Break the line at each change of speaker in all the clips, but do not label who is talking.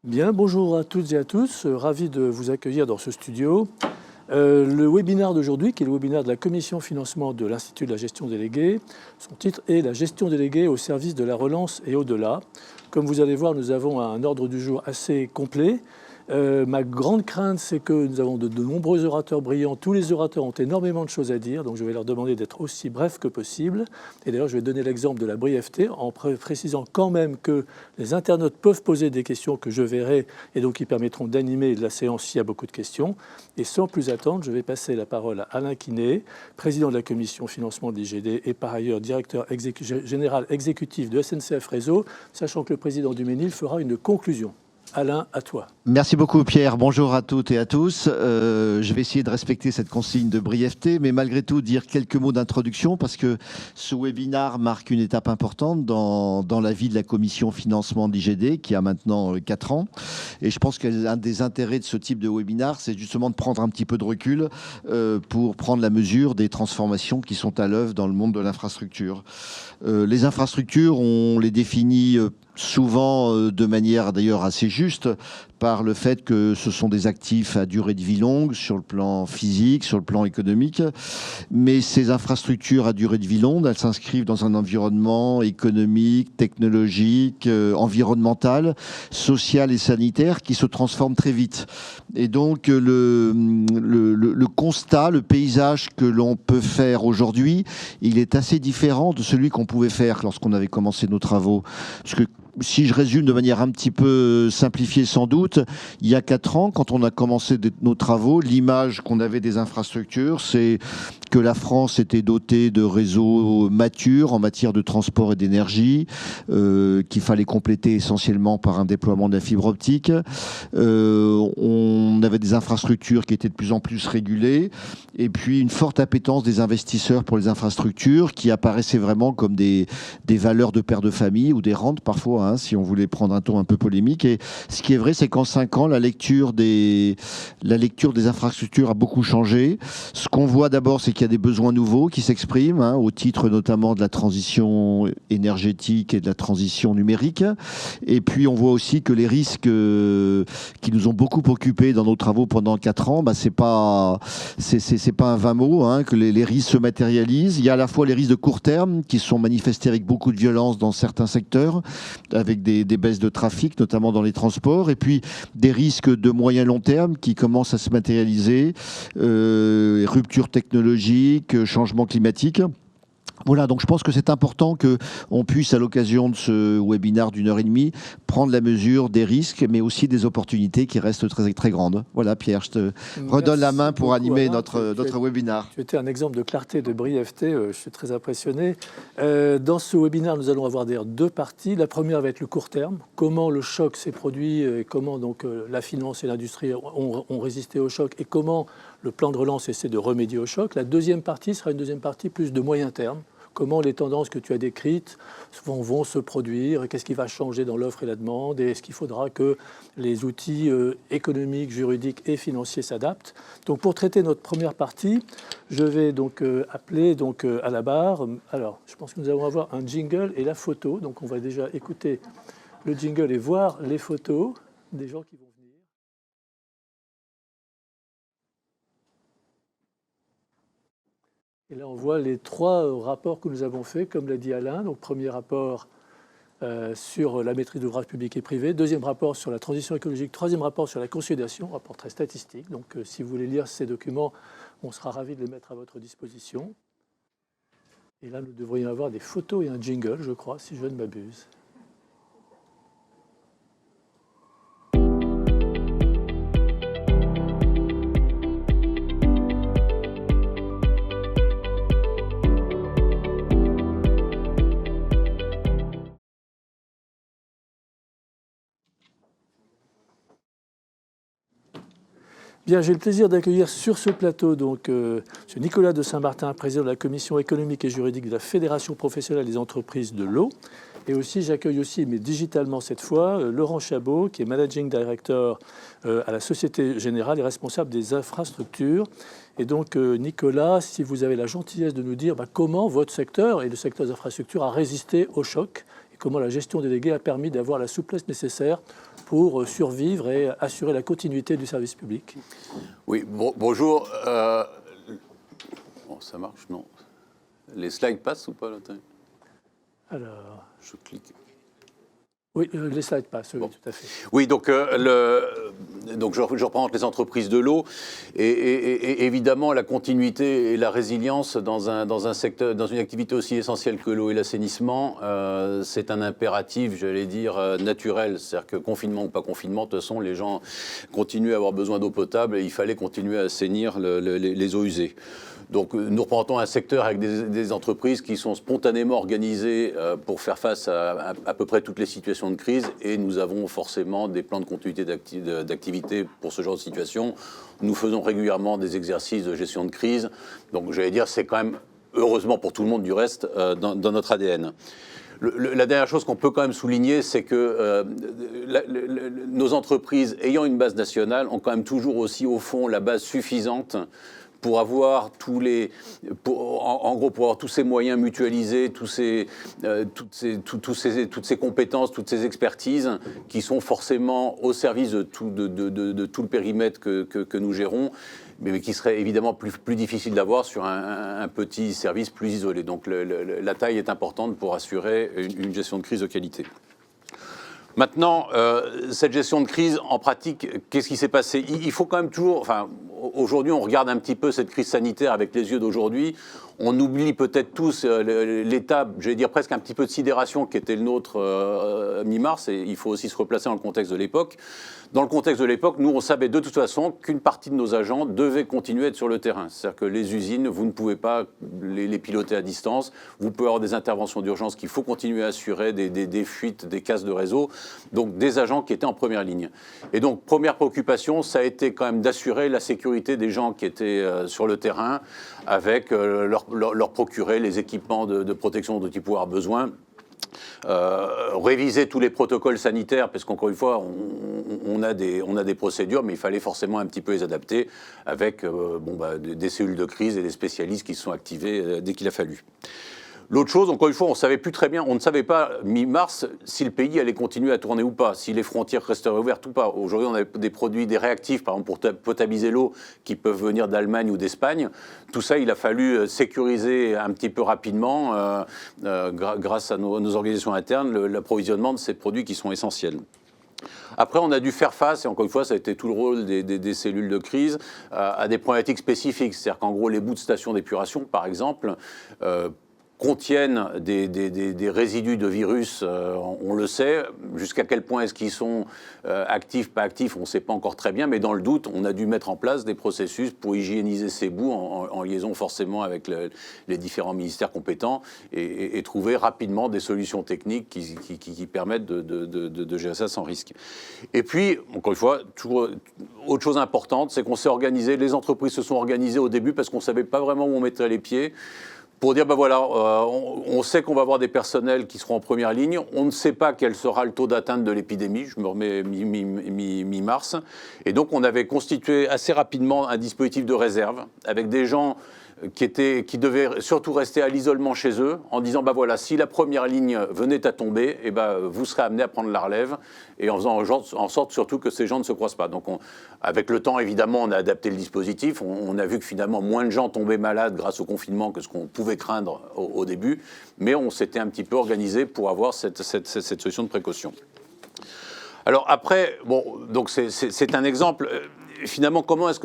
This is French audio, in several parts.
Bien, bonjour à toutes et à tous, ravi de vous accueillir dans ce studio. Le webinaire d'aujourd'hui, qui est le webinaire de la Commission Financement de l'Institut de la Gestion Déléguée, son titre est « La gestion déléguée au service de la relance et au-delà ». Comme vous allez voir, nous avons un ordre du jour assez complet. Ma grande crainte, c'est que nous avons de nombreux orateurs brillants. Tous les orateurs ont énormément de choses à dire, donc je vais leur demander d'être aussi brefs que possible. Et d'ailleurs, je vais donner l'exemple de la brièveté en précisant quand même que les internautes peuvent poser des questions que je verrai et donc qui permettront d'animer la séance s'il y a beaucoup de questions. Et sans plus attendre, je vais passer la parole à Alain Quinet, président de la commission financement de l'IGD et par ailleurs directeur général exécutif de SNCF Réseau, sachant que le président du Ménil fera une conclusion. Alain, à toi.
Merci beaucoup Pierre, bonjour à toutes et à tous. Je vais essayer de respecter cette consigne de brièveté, mais malgré tout dire quelques mots d'introduction parce que ce webinaire marque une étape importante dans la vie de la commission financement de l'IGD qui a maintenant 4 ans. Et je pense qu'un des intérêts de ce type de webinaire, c'est justement de prendre un petit peu de recul pour prendre la mesure des transformations qui sont à l'œuvre dans le monde de l'infrastructure. Les infrastructures, on les définit souvent de manière d'ailleurs assez juste par le fait que ce sont des actifs à durée de vie longue sur le plan physique, sur le plan économique. Mais ces infrastructures à durée de vie longue, elles s'inscrivent dans un environnement économique, technologique, environnemental, social et sanitaire qui se transforme très vite. Et donc le constat, le paysage que l'on peut faire aujourd'hui, il est assez différent de celui qu'on pouvait faire lorsqu'on avait commencé nos travaux. Parce que si je résume de manière un petit peu simplifiée sans doute, il y a 4 ans, quand on a commencé nos travaux, l'image qu'on avait des infrastructures, c'est que la France était dotée de réseaux matures en matière de transport et d'énergie, qu'il fallait compléter essentiellement par un déploiement de la fibre optique. On avait des infrastructures qui étaient de plus en plus régulées, et puis une forte appétence des investisseurs pour les infrastructures qui apparaissaient vraiment comme des valeurs de père de famille ou des rentes parfois, hein, si on voulait prendre un ton un peu polémique. Et ce qui est vrai, c'est qu'en 5 ans, la lecture des infrastructures a beaucoup changé. Ce qu'on voit d'abord, c'est qu'il y a des besoins nouveaux qui s'expriment, hein, au titre notamment de la transition énergétique et de la transition numérique. Et puis on voit aussi que les risques qui nous ont beaucoup occupés dans nos travaux pendant 4 ans, c'est pas un vain mot, hein, que les risques se matérialisent. Il y a à la fois les risques de court terme qui sont manifestés avec beaucoup de violence dans certains secteurs, avec des baisses de trafic, notamment dans les transports, et puis des risques de moyen long terme qui commencent à se matérialiser, rupture technologique, changement climatique. Voilà, donc je pense que c'est important qu'on puisse, à l'occasion de ce webinaire d'1h30, prendre la mesure des risques, mais aussi des opportunités qui restent très, très grandes. Voilà, Pierre, je te redonne la main pour animer notre webinaire.
Tu étais un exemple de clarté, de brièveté, je suis très impressionné. Dans ce webinaire, nous allons avoir d'ailleurs 2 parties. La première va être le court terme, comment le choc s'est produit, et comment donc la finance et l'industrie ont résisté au choc, et comment le plan de relance essaie de remédier au choc. La deuxième partie sera une deuxième partie plus de moyen terme. Comment les tendances que tu as décrites vont se produire, qu'est-ce qui va changer dans l'offre et la demande, et est-ce qu'il faudra que les outils économiques, juridiques et financiers s'adaptent. Donc pour traiter notre première partie, je vais donc appeler donc, à la barre. Alors, je pense que nous allons avoir un jingle et la photo. Donc on va déjà écouter le jingle et voir les photos des gens qui vont venir. Et là, on voit les 3 rapports que nous avons faits, comme l'a dit Alain. Donc, premier rapport sur la maîtrise d'ouvrage public et privé, deuxième rapport sur la transition écologique, troisième rapport sur la consolidation, rapport très statistique. Donc, si vous voulez lire ces documents, on sera ravis de les mettre à votre disposition. Et là, nous devrions avoir des photos et un jingle, je crois, si je ne m'abuse. Bien, j'ai le plaisir d'accueillir sur ce plateau donc M. Nicolas de Saint-Martin, président de la commission économique et juridique de la Fédération professionnelle des entreprises de l'eau. Et aussi, j'accueille aussi, mais digitalement cette fois, Laurent Chabot, qui est Managing Director à la Société Générale et responsable des infrastructures. Et donc, Nicolas, si vous avez la gentillesse de nous dire comment votre secteur et le secteur des infrastructures a résisté au choc et comment la gestion déléguée a permis d'avoir la souplesse nécessaire pour survivre et assurer la continuité du service public.
Oui, bonjour. Bon, ça marche, non? Les slides passent ou pas là?
Alors,
je clique.
Oui, les slides passent, oui,
bon.
Tout à fait.
Oui, donc, je représente les entreprises de l'eau et évidemment la continuité et la résilience dans un secteur, dans une activité aussi essentielle que l'eau et l'assainissement, c'est un impératif, j'allais dire, naturel. C'est-à-dire que confinement ou pas confinement, de toute façon, les gens continuent à avoir besoin d'eau potable et il fallait continuer à assainir les eaux usées. Donc nous représentons un secteur avec des entreprises qui sont spontanément organisées pour faire face à peu près toutes les situations de crise et nous avons forcément des plans de continuité d'activité pour ce genre de situation. Nous faisons régulièrement des exercices de gestion de crise. Donc j'allais dire c'est quand même, heureusement pour tout le monde du reste, dans notre ADN. La dernière chose qu'on peut quand même souligner, c'est que nos entreprises ayant une base nationale ont quand même toujours aussi au fond la base suffisante pour avoir en gros, pour avoir tous ces moyens mutualisés, toutes ces compétences, toutes ces expertises qui sont forcément au service de tout le périmètre que nous gérons, mais qui serait évidemment plus difficile d'avoir sur un petit service plus isolé. Donc la taille est importante pour assurer une gestion de crise de qualité. Maintenant, cette gestion de crise, en pratique, qu'est-ce qui s'est passé? Il faut quand même toujours... Enfin, aujourd'hui, on regarde un petit peu cette crise sanitaire avec les yeux d'aujourd'hui. On oublie peut-être tous l'état, j'allais dire presque un petit peu de sidération qui était le nôtre mi-mars, et il faut aussi se replacer dans le contexte de l'époque. Dans le contexte de l'époque, nous, on savait de toute façon qu'une partie de nos agents devait continuer à être sur le terrain. C'est-à-dire que les usines, vous ne pouvez pas les piloter à distance. Vous pouvez avoir des interventions d'urgence qu'il faut continuer à assurer, des fuites, des casses de réseau. Donc, des agents qui étaient en première ligne. Et donc, première préoccupation, ça a été quand même d'assurer la sécurité des gens qui étaient sur le terrain avec leur procurer les équipements de protection dont ils pouvaient avoir besoin. Réviser tous les protocoles sanitaires, parce qu'encore une fois, on a des procédures, mais il fallait forcément un petit peu les adapter avec des cellules de crise et des spécialistes qui se sont activés dès qu'il a fallu. L'autre chose, encore une fois, on ne savait pas mi-mars si le pays allait continuer à tourner ou pas, si les frontières resteraient ouvertes ou pas. Aujourd'hui, on a des produits, des réactifs, par exemple pour potabiliser l'eau, qui peuvent venir d'Allemagne ou d'Espagne. Tout ça, il a fallu sécuriser un petit peu rapidement, grâce à nos organisations internes, l'approvisionnement de ces produits qui sont essentiels. Après, on a dû faire face, et encore une fois, ça a été tout le rôle des cellules de crise, à des problématiques spécifiques. C'est-à-dire qu'en gros, les bouts de stations d'épuration, par exemple, contiennent des résidus de virus, on le sait. Jusqu'à quel point est-ce qu'ils sont actifs, pas actifs, on ne sait pas encore très bien, mais dans le doute, on a dû mettre en place des processus pour hygiéniser ces bouts en liaison forcément avec les différents ministères compétents et trouver rapidement des solutions techniques qui permettent de gérer ça sans risque. Et puis, encore une fois, autre chose importante, c'est qu'on s'est organisé, les entreprises se sont organisées au début parce qu'on ne savait pas vraiment où on mettrait les pieds. Pour dire, on sait qu'on va avoir des personnels qui seront en première ligne, on ne sait pas quel sera le taux d'atteinte de l'épidémie, je me remets mi-mars, et donc on avait constitué assez rapidement un dispositif de réserve avec des gens qui devaient surtout rester à l'isolement chez eux, en disant, si la première ligne venait à tomber, vous serez amenés à prendre la relève, et en faisant en sorte surtout que ces gens ne se croisent pas. Donc avec le temps, évidemment, on a adapté le dispositif, on a vu que finalement, moins de gens tombaient malades grâce au confinement que ce qu'on pouvait craindre au début, mais on s'était un petit peu organisé pour avoir cette solution de précaution. Alors après, donc c'est un exemple. Finalement, comment est-ce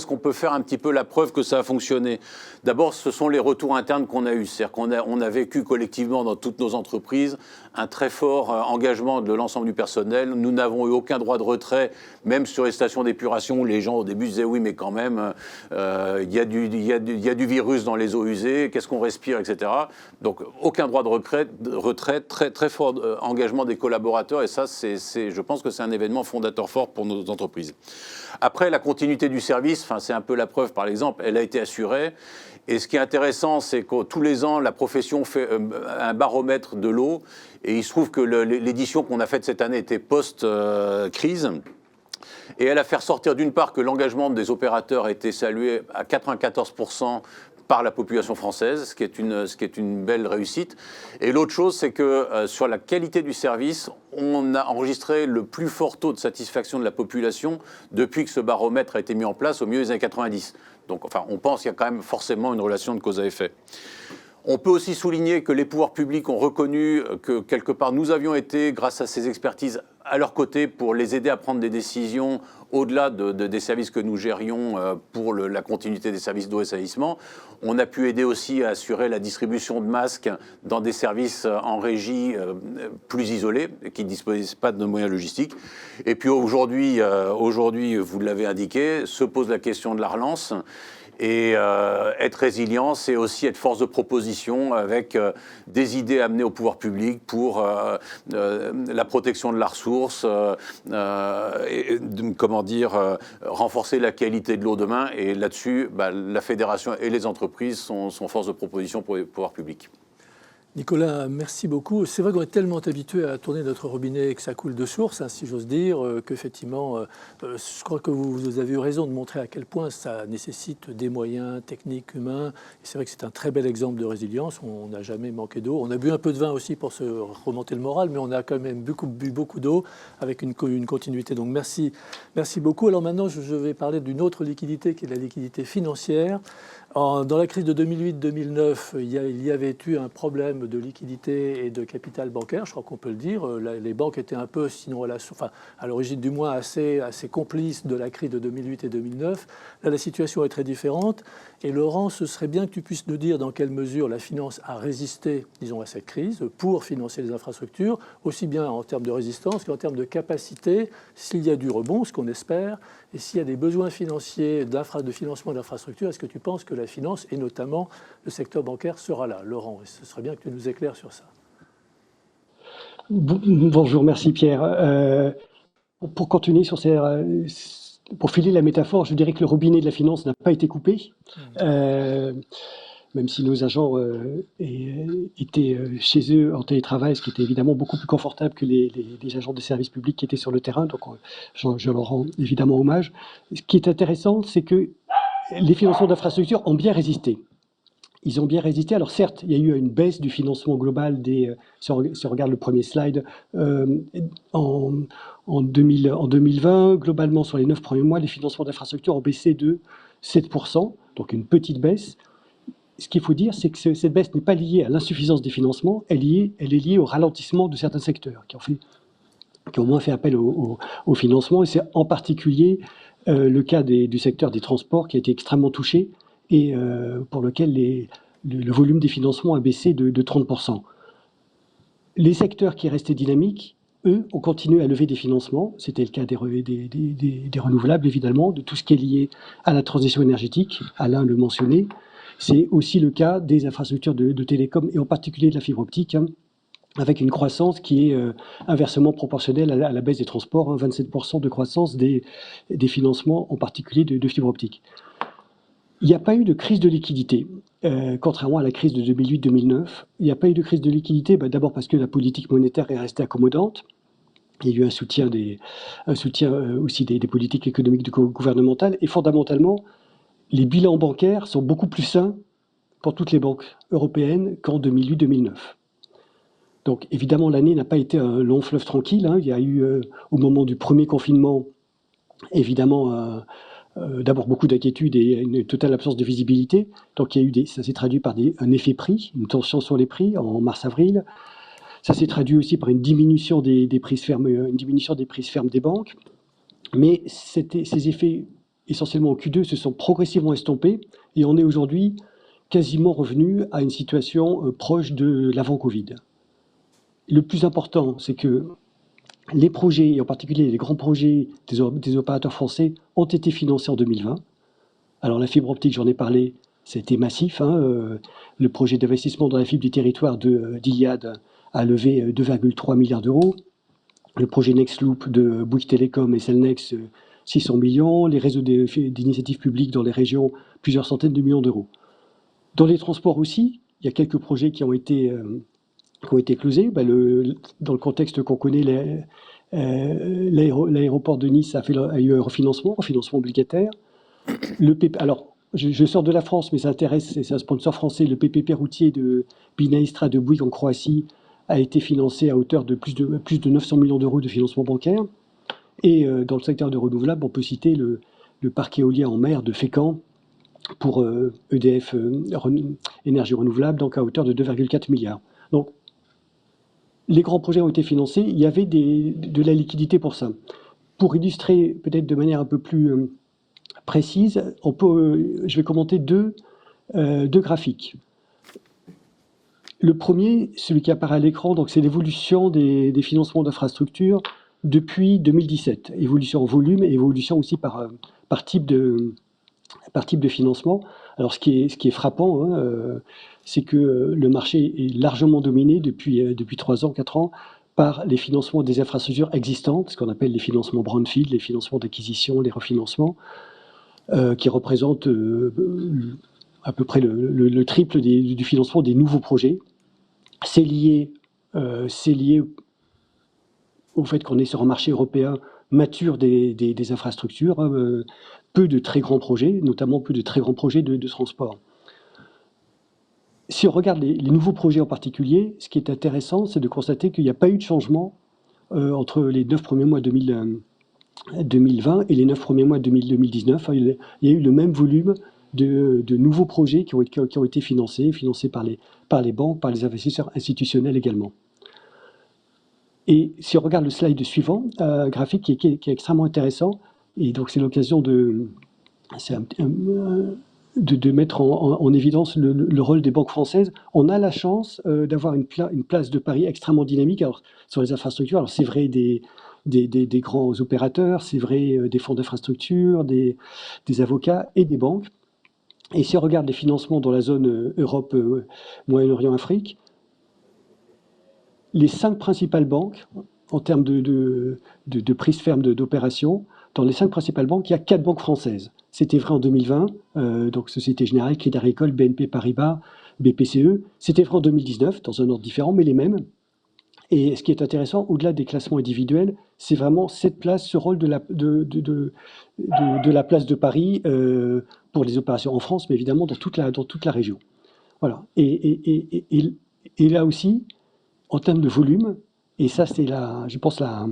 qu'on peut faire un petit peu la preuve que ça a fonctionné? D'abord, ce sont les retours internes qu'on a eus. C'est-à-dire qu'on a vécu collectivement dans toutes nos entreprises un très fort engagement de l'ensemble du personnel. Nous n'avons eu aucun droit de retrait, même sur les stations d'épuration où les gens au début disaient oui, mais quand même, il y a du virus dans les eaux usées, qu'est-ce qu'on respire, etc. Donc aucun droit de retrait, très fort engagement des collaborateurs. Et ça, je pense que c'est un événement fondateur fort pour nos entreprises. Après, la continuité du service, c'est un peu la preuve par l'exemple, elle a été assurée. Et ce qui est intéressant, c'est que tous les ans, la profession fait un baromètre de l'eau. Et il se trouve que l'édition qu'on a faite cette année était post-crise. Et elle a fait ressortir d'une part que l'engagement des opérateurs a été salué à 94% par la population française, ce qui est une belle réussite. Et l'autre chose, c'est que sur la qualité du service, on a enregistré le plus fort taux de satisfaction de la population depuis que ce baromètre a été mis en place au milieu des années 90. Donc, enfin, on pense qu'il y a quand même forcément une relation de cause à effet. On peut aussi souligner que les pouvoirs publics ont reconnu que, quelque part, nous avions été, grâce à ces expertises, à leur côté pour les aider à prendre des décisions au-delà des services que nous gérions pour la continuité des services d'eau et assainissement. On a pu aider aussi à assurer la distribution de masques dans des services en régie plus isolés, qui ne disposaient pas de moyens logistiques. Et puis aujourd'hui, vous l'avez indiqué, se pose la question de la relance. Et être résilient, c'est aussi être force de proposition avec des idées amenées au pouvoir public pour la protection de la ressource, renforcer la qualité de l'eau demain. Et là-dessus, la fédération et les entreprises sont force de proposition pour les pouvoirs publics.
Nicolas, merci beaucoup. C'est vrai qu'on est tellement habitué à tourner notre robinet et que ça coule de source, hein, si j'ose dire, qu'effectivement, je crois que vous avez eu raison de montrer à quel point ça nécessite des moyens techniques, humains. Et c'est vrai que c'est un très bel exemple de résilience. On n'a jamais manqué d'eau. On a bu un peu de vin aussi pour se remonter le moral, mais on a quand même bu beaucoup d'eau avec une continuité. Donc merci beaucoup. Alors maintenant, je vais parler d'une autre liquidité qui est la liquidité financière. Dans la crise de 2008-2009, il y avait eu un problème de liquidité et de capital bancaire, je crois qu'on peut le dire. Les banques étaient un peu, sinon à l'origine du moins, assez complices de la crise de 2008 et 2009. Là, la situation est très différente. Et Laurent, ce serait bien que tu puisses nous dire dans quelle mesure la finance a résisté, disons, à cette crise pour financer les infrastructures, aussi bien en termes de résistance qu'en termes de capacité, s'il y a du rebond, ce qu'on espère, et s'il y a des besoins financiers de financement d'infrastructures, est-ce que tu penses que la finance, et notamment le secteur bancaire, sera là? Laurent, ce serait bien que tu nous éclaires sur ça.
Bonjour, merci Pierre. Pour continuer sur pour filer la métaphore, je dirais que le robinet de la finance n'a pas été coupé, même si nos agents étaient chez eux en télétravail, ce qui était évidemment beaucoup plus confortable que les agents des services publics qui étaient sur le terrain, donc je leur rends évidemment hommage. Ce qui est intéressant, c'est que les financements d'infrastructures ont bien résisté. Ils ont bien résisté. Alors certes, il y a eu une baisse du financement global si on regarde le premier slide, en 2020, globalement sur les 9 premiers mois, les financements d'infrastructures ont baissé de 7%, donc une petite baisse. Ce qu'il faut dire, c'est que cette baisse n'est pas liée à l'insuffisance des financements, elle est liée au ralentissement de certains secteurs qui ont moins fait appel au financement, et c'est en particulier le cas du secteur des transports qui a été extrêmement touché et pour lequel le volume des financements a baissé de 30%. Les secteurs qui restaient dynamiques, eux, ont continué à lever des financements. C'était le cas des renouvelables, évidemment, de tout ce qui est lié à la transition énergétique. Alain le mentionnait. C'est aussi le cas des infrastructures de télécom et en particulier de la fibre optique, avec une croissance qui est inversement proportionnelle à la baisse des transports, 27% de croissance des financements, en particulier de fibre optique. Il n'y a pas eu de crise de liquidité, contrairement à la crise de 2008-2009. Il n'y a pas eu de crise de liquidité, d'abord parce que la politique monétaire est restée accommodante. Il y a eu un soutien aussi des politiques économiques gouvernementales. Et fondamentalement, les bilans bancaires sont beaucoup plus sains pour toutes les banques européennes qu'en 2008-2009. Donc évidemment, l'année n'a pas été un long fleuve tranquille. Il y a eu, au moment du premier confinement, évidemment, d'abord beaucoup d'inquiétudes et une totale absence de visibilité. Donc ça s'est traduit par un effet prix, une tension sur les prix en mars-avril. Ça s'est traduit aussi par une diminution des prises fermes des banques. Mais ces effets, essentiellement au Q2, se sont progressivement estompés et on est aujourd'hui quasiment revenu à une situation proche de l'avant-Covid. Le plus important, c'est que les projets, et en particulier les grands projets des opérateurs français, ont été financés en 2020. Alors la fibre optique, j'en ai parlé, c'était massif. Le projet d'investissement dans la fibre du territoire d'Iliad a levé 2,3 milliards d'euros. Le projet Nextloop de Bouygues Telecom et Cellnex, 600 millions. Les réseaux d'initiatives publiques dans les régions, plusieurs centaines de millions d'euros. Dans les transports aussi, il y a quelques projets qui ont été closés. Dans le contexte qu'on connaît, l'aéroport de Nice a eu un refinancement obligataire. Alors, je sors de la France, mais ça intéresse, c'est un sponsor français, le PPP routier de Binaistra de Bouygues en Croatie a été financé à hauteur de plus de 900 millions d'euros de financement bancaire. Et dans le secteur de renouvelable, on peut citer le parc éolien en mer de Fécamp pour EDF Énergie Renouvelable, donc à hauteur de 2,4 milliards. Donc, les grands projets ont été financés, il y avait de la liquidité pour ça. Pour illustrer peut-être de manière un peu plus précise, je vais commenter deux graphiques. Le premier, celui qui apparaît à l'écran, donc c'est l'évolution des financements d'infrastructures depuis 2017. Évolution en volume et évolution aussi par type de financement. Alors ce qui est frappant, c'est que le marché est largement dominé depuis 3 ans, 4 ans, par les financements des infrastructures existantes, ce qu'on appelle les financements brownfield, les financements d'acquisition, les refinancements, qui représentent à peu près le triple du financement des nouveaux projets. C'est lié au fait qu'on est sur un marché européen mature des infrastructures, peu de très grands projets, notamment peu de très grands projets de transport. Si on regarde les nouveaux projets en particulier, ce qui est intéressant, c'est de constater qu'il n'y a pas eu de changement entre les 9 premiers mois 2020 et les 9 premiers mois 2019. Il y a eu le même volume de nouveaux projets qui ont été financés par les banques, par les investisseurs institutionnels également. Et si on regarde le slide suivant, graphique qui est extrêmement intéressant, et donc c'est l'occasion de mettre en évidence le rôle des banques françaises. On a la chance d'avoir une place de Paris extrêmement dynamique sur les infrastructures. Alors c'est vrai des grands opérateurs, c'est vrai des fonds d'infrastructure, des avocats et des banques. Et si on regarde les financements dans la zone Europe, Moyen-Orient, Afrique, les 5 principales banques, en termes de prise ferme d'opérations, dans les 5 principales banques, il y a 4 banques françaises. C'était vrai en 2020, donc Société Générale, Crédit Agricole, BNP Paribas, BPCE. C'était vrai en 2019, dans un ordre différent, mais les mêmes. Et ce qui est intéressant, au-delà des classements individuels, c'est vraiment cette place, ce rôle de la place de Paris pour les opérations en France, mais évidemment dans toute la région. Voilà. Et là aussi, en termes de volume, et ça c'est je pense la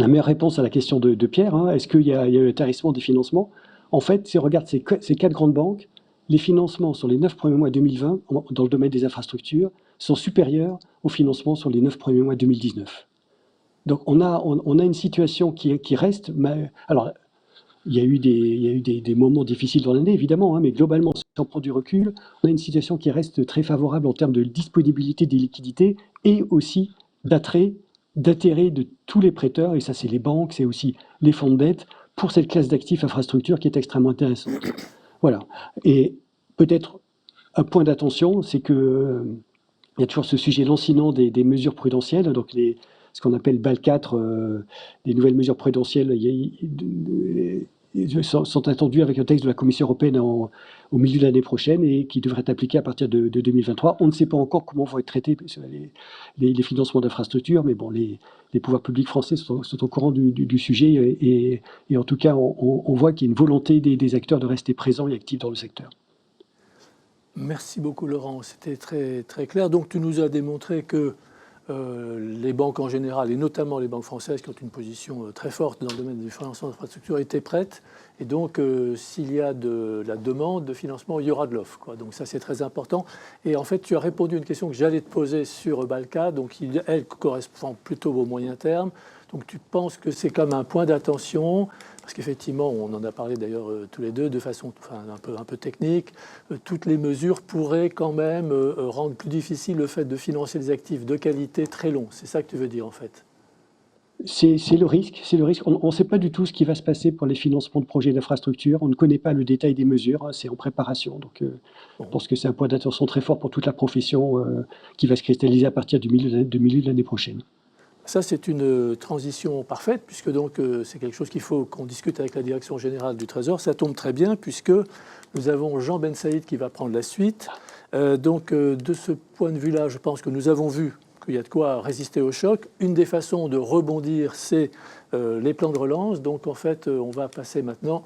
meilleure réponse à la question de Pierre, est-ce qu'il y a eu un tarissement des financements? En fait, si on regarde ces 4 grandes banques, les financements sur les 9 premiers mois 2020, dans le domaine des infrastructures, sont supérieurs aux financements sur les 9 premiers mois 2019. Donc on a une situation qui reste... Alors, il y a eu des moments difficiles dans l'année, évidemment, mais globalement, si on prend du recul, on a une situation qui reste très favorable en termes de disponibilité des liquidités et aussi d'intérêt de tous les prêteurs, et ça c'est les banques, c'est aussi les fonds de dette, pour cette classe d'actifs infrastructures qui est extrêmement intéressante. Voilà. Et peut-être un point d'attention, c'est que il y a toujours ce sujet lancinant des mesures prudentielles, donc ce qu'on appelle BAL 4, les nouvelles mesures prudentielles sont attendues avec un texte de la Commission européenne au milieu de l'année prochaine et qui devrait être appliqué à partir de 2023. On ne sait pas encore comment vont être traités les financements d'infrastructures, mais bon, les pouvoirs publics français sont au courant du sujet et en tout cas, on voit qu'il y a une volonté des acteurs de rester présents et actifs dans le secteur.
Merci beaucoup Laurent, c'était très, très clair. Donc tu nous as démontré que les banques en général, et notamment les banques françaises qui ont une position très forte dans le domaine des financements d'infrastructures, étaient prêtes. Et donc s'il y a de la demande de financement, il y aura de l'offre, quoi. Donc ça c'est très important. Et en fait tu as répondu à une question que j'allais te poser sur Balca, donc elle correspond plutôt au moyen terme. Donc tu penses que c'est comme un point d'attention, parce qu'effectivement, on en a parlé d'ailleurs tous les deux de façon un peu technique, toutes les mesures pourraient quand même rendre plus difficile le fait de financer des actifs de qualité très longs. C'est ça que tu veux dire en fait?
C'est le risque. On ne sait pas du tout ce qui va se passer pour les financements de projets d'infrastructure. On ne connaît pas le détail des mesures, c'est en préparation. Donc je pense que c'est un point d'attention très fort pour toute la profession qui va se cristalliser à partir du milieu de l'année prochaine.
Ça, c'est une transition parfaite, puisque donc c'est quelque chose qu'il faut qu'on discute avec la Direction générale du Trésor. Ça tombe très bien, puisque nous avons Jean Ben Saïd qui va prendre la suite. De ce point de vue-là, je pense que nous avons vu qu'il y a de quoi résister au choc. Une des façons de rebondir, c'est les plans de relance. Donc, en fait, on va passer maintenant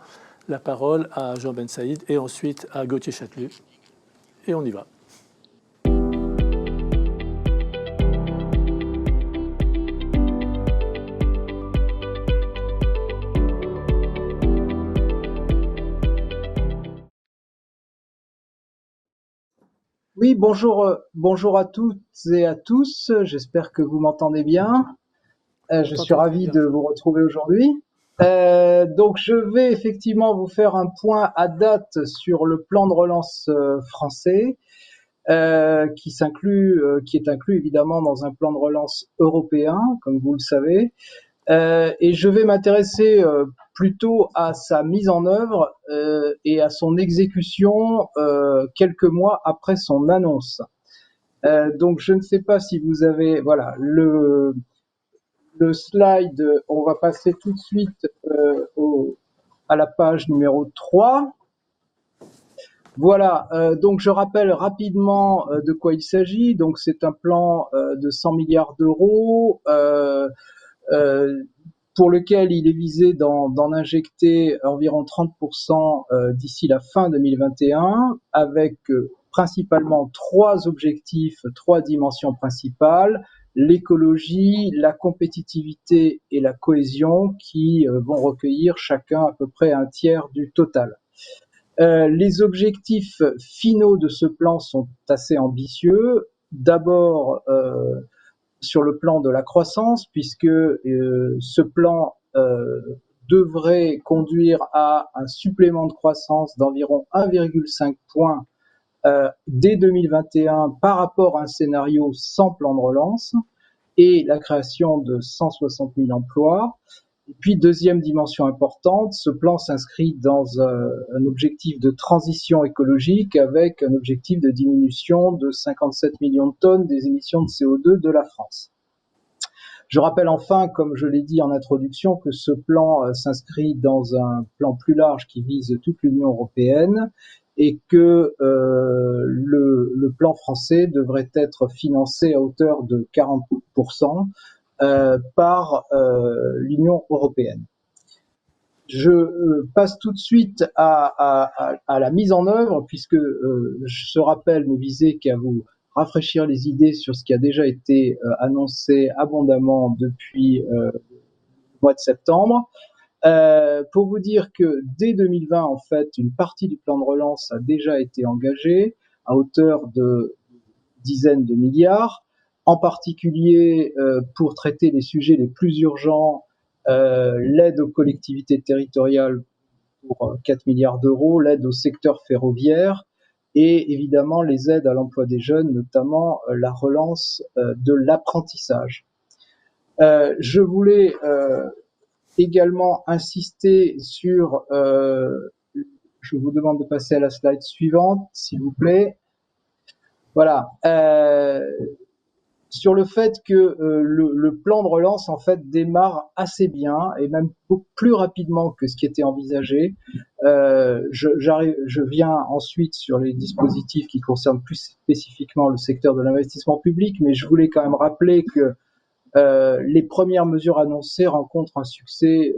la parole à Jean Ben Saïd et ensuite à Gauthier Châtelet. Et on y va.
Oui, bonjour à toutes et à tous. J'espère que vous m'entendez bien. Je suis ravi de vous retrouver aujourd'hui. Donc, je vais effectivement vous faire un point à date sur le plan de relance français, qui est inclus évidemment dans un plan de relance européen, comme vous le savez. Et je vais m'intéresser plutôt à sa mise en œuvre et à son exécution quelques mois après son annonce. Donc je ne sais pas si vous avez voilà le slide. On va passer tout de suite à la page numéro 3. Voilà, donc je rappelle rapidement de quoi il s'agit. Donc c'est un plan de 100 milliards d'euros pour lequel il est visé d'en injecter environ 30% d'ici la fin 2021, avec principalement trois objectifs, trois dimensions principales: l'écologie, la compétitivité et la cohésion, qui vont recueillir chacun à peu près un tiers du total. Les objectifs finaux de ce plan sont assez ambitieux. D'abord, sur le plan de la croissance, puisque ce plan devrait conduire à un supplément de croissance d'environ 1,5 point dès 2021 par rapport à un scénario sans plan de relance, et la création de 160 000 emplois. Et puis, deuxième dimension importante, ce plan s'inscrit dans un objectif de transition écologique avec un objectif de diminution de 57 millions de tonnes des émissions de CO2 de la France. Je rappelle enfin, comme je l'ai dit en introduction, que ce plan s'inscrit dans un plan plus large qui vise toute l'Union européenne et que le plan français devrait être financé à hauteur de 40% par l'Union européenne. Je passe tout de suite à la mise en œuvre, puisque ce rappel ne visait qu'à vous rafraîchir les idées sur ce qui a déjà été annoncé abondamment depuis le mois de septembre. Pour vous dire que dès 2020, en fait, une partie du plan de relance a déjà été engagée à hauteur de dizaines de milliards, en particulier pour traiter les sujets les plus urgents, l'aide aux collectivités territoriales pour 4 milliards d'euros, l'aide au secteur ferroviaire et évidemment les aides à l'emploi des jeunes, notamment la relance de l'apprentissage. Je voulais également insister sur, je vous demande de passer à la slide suivante, s'il vous plaît. Voilà, sur le fait que le plan de relance en fait démarre assez bien et même plus rapidement que ce qui était envisagé. Je viens ensuite sur les dispositifs qui concernent plus spécifiquement le secteur de l'investissement public, mais je voulais quand même rappeler que les premières mesures annoncées rencontrent un succès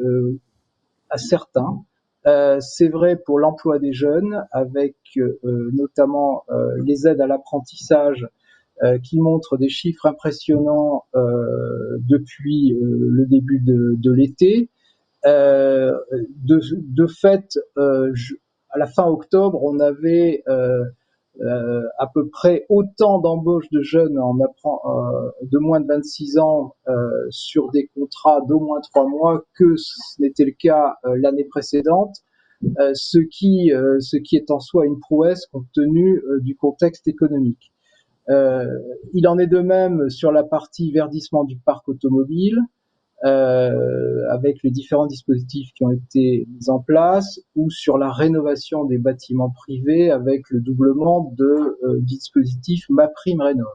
certain. C'est vrai pour l'emploi des jeunes, avec notamment les aides à l'apprentissage qui montrent des chiffres impressionnants depuis le début de l'été. De fait, à la fin octobre, on avait à peu près autant d'embauches de jeunes de moins de 26 ans sur des contrats d'au moins 3 mois que ce n'était le cas l'année précédente, ce qui est en soi une prouesse compte tenu du contexte économique. Il en est de même sur la partie verdissement du parc automobile, avec les différents dispositifs qui ont été mis en place, ou sur la rénovation des bâtiments privés avec le doublement de dispositifs MaPrimeRénov'.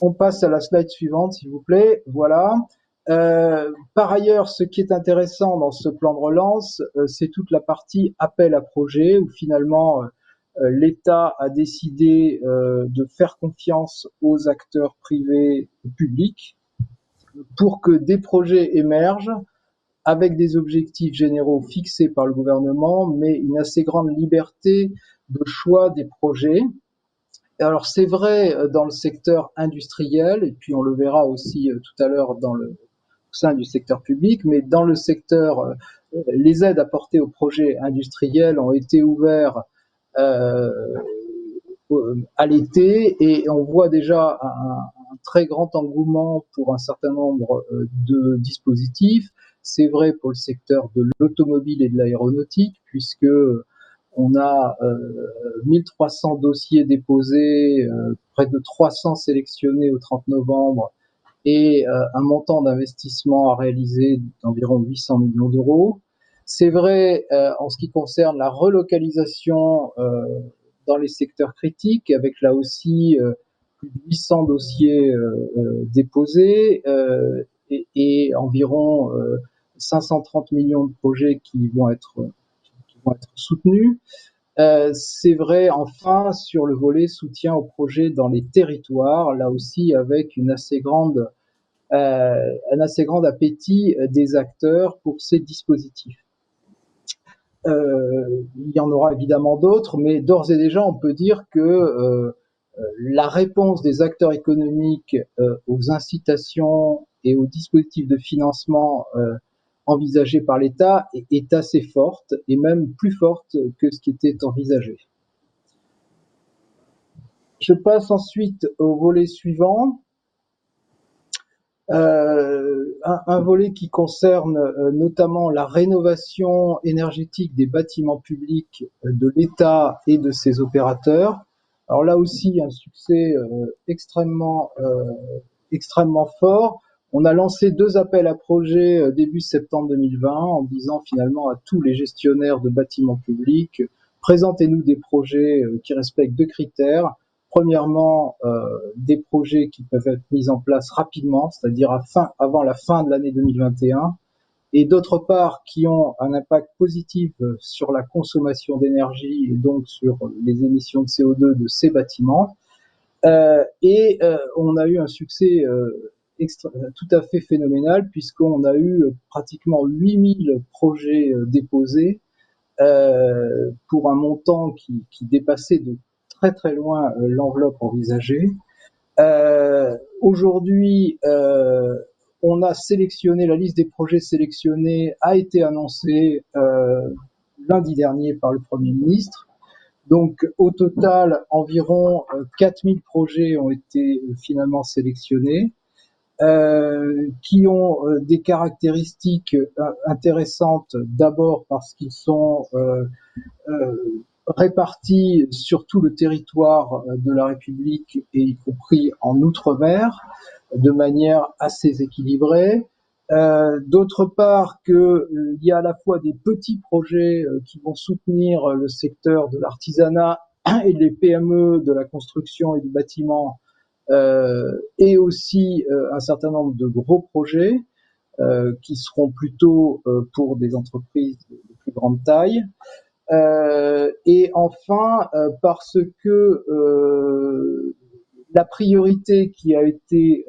On passe à la slide suivante, s'il vous plaît. Voilà. Par ailleurs, ce qui est intéressant dans ce plan de relance, c'est toute la partie appel à projet, où finalement l'État a décidé de faire confiance aux acteurs privés et publics pour que des projets émergent avec des objectifs généraux fixés par le gouvernement, mais une assez grande liberté de choix des projets. Alors c'est vrai dans le secteur industriel, et puis on le verra aussi tout à l'heure au sein du secteur public, mais dans le secteur, les aides apportées aux projets industriels ont été ouvertes à l'été, et on voit déjà un très grand engouement pour un certain nombre de dispositifs. C'est vrai pour le secteur de l'automobile et de l'aéronautique, puisque on a 1300 dossiers déposés, près de 300 sélectionnés au 30 novembre, et un montant d'investissement à réaliser d'environ 800 millions d'euros. C'est vrai en ce qui concerne la relocalisation dans les secteurs critiques, avec là aussi plus de 800 dossiers déposés et environ 530 millions de projets qui vont être soutenus. C'est vrai enfin sur le volet soutien aux projets dans les territoires, là aussi avec un assez grand appétit des acteurs pour ces dispositifs. Il y en aura évidemment d'autres, mais d'ores et déjà, on peut dire que la réponse des acteurs économiques aux incitations et aux dispositifs de financement envisagés par l'État est assez forte, et même plus forte que ce qui était envisagé. Je passe ensuite au volet suivant. Un volet qui concerne notamment la rénovation énergétique des bâtiments publics de l'État et de ses opérateurs. Alors là aussi, un succès extrêmement fort. On a lancé 2 appels à projets début septembre 2020 en disant finalement à tous les gestionnaires de bâtiments publics, présentez-nous des projets qui respectent 2 critères. Premièrement, des projets qui peuvent être mis en place rapidement, c'est-à-dire avant la fin de l'année 2021, et d'autre part, qui ont un impact positif sur la consommation d'énergie et donc sur les émissions de CO2 de ces bâtiments. On a eu un succès tout à fait phénoménal, puisqu'on a eu pratiquement 8000 projets déposés pour un montant qui dépassait de très très loin l'enveloppe envisagée. Aujourd'hui, on a sélectionné, la liste des projets sélectionnés a été annoncée lundi dernier par le Premier ministre. Donc au total, environ 4000 projets ont été finalement sélectionnés, qui ont des caractéristiques intéressantes, d'abord parce qu'ils sont répartis sur tout le territoire de la République, et y compris en Outre-mer, de manière assez équilibrée. D'autre part, qu'il y a à la fois des petits projets qui vont soutenir le secteur de l'artisanat et les PME de la construction et du bâtiment, et aussi un certain nombre de gros projets qui seront plutôt pour des entreprises de plus grande taille. Et enfin, parce que la priorité qui a été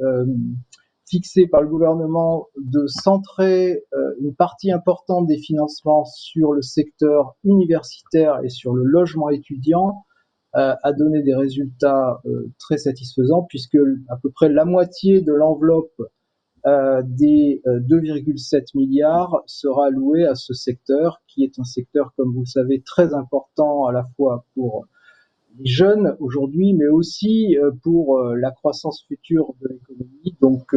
fixée par le gouvernement de centrer une partie importante des financements sur le secteur universitaire et sur le logement étudiant a donné des résultats très satisfaisants, puisque à peu près la moitié de l'enveloppe des 2,7 milliards sera alloué à ce secteur, qui est un secteur, comme vous le savez, très important à la fois pour les jeunes aujourd'hui, mais aussi pour la croissance future de l'économie. Donc,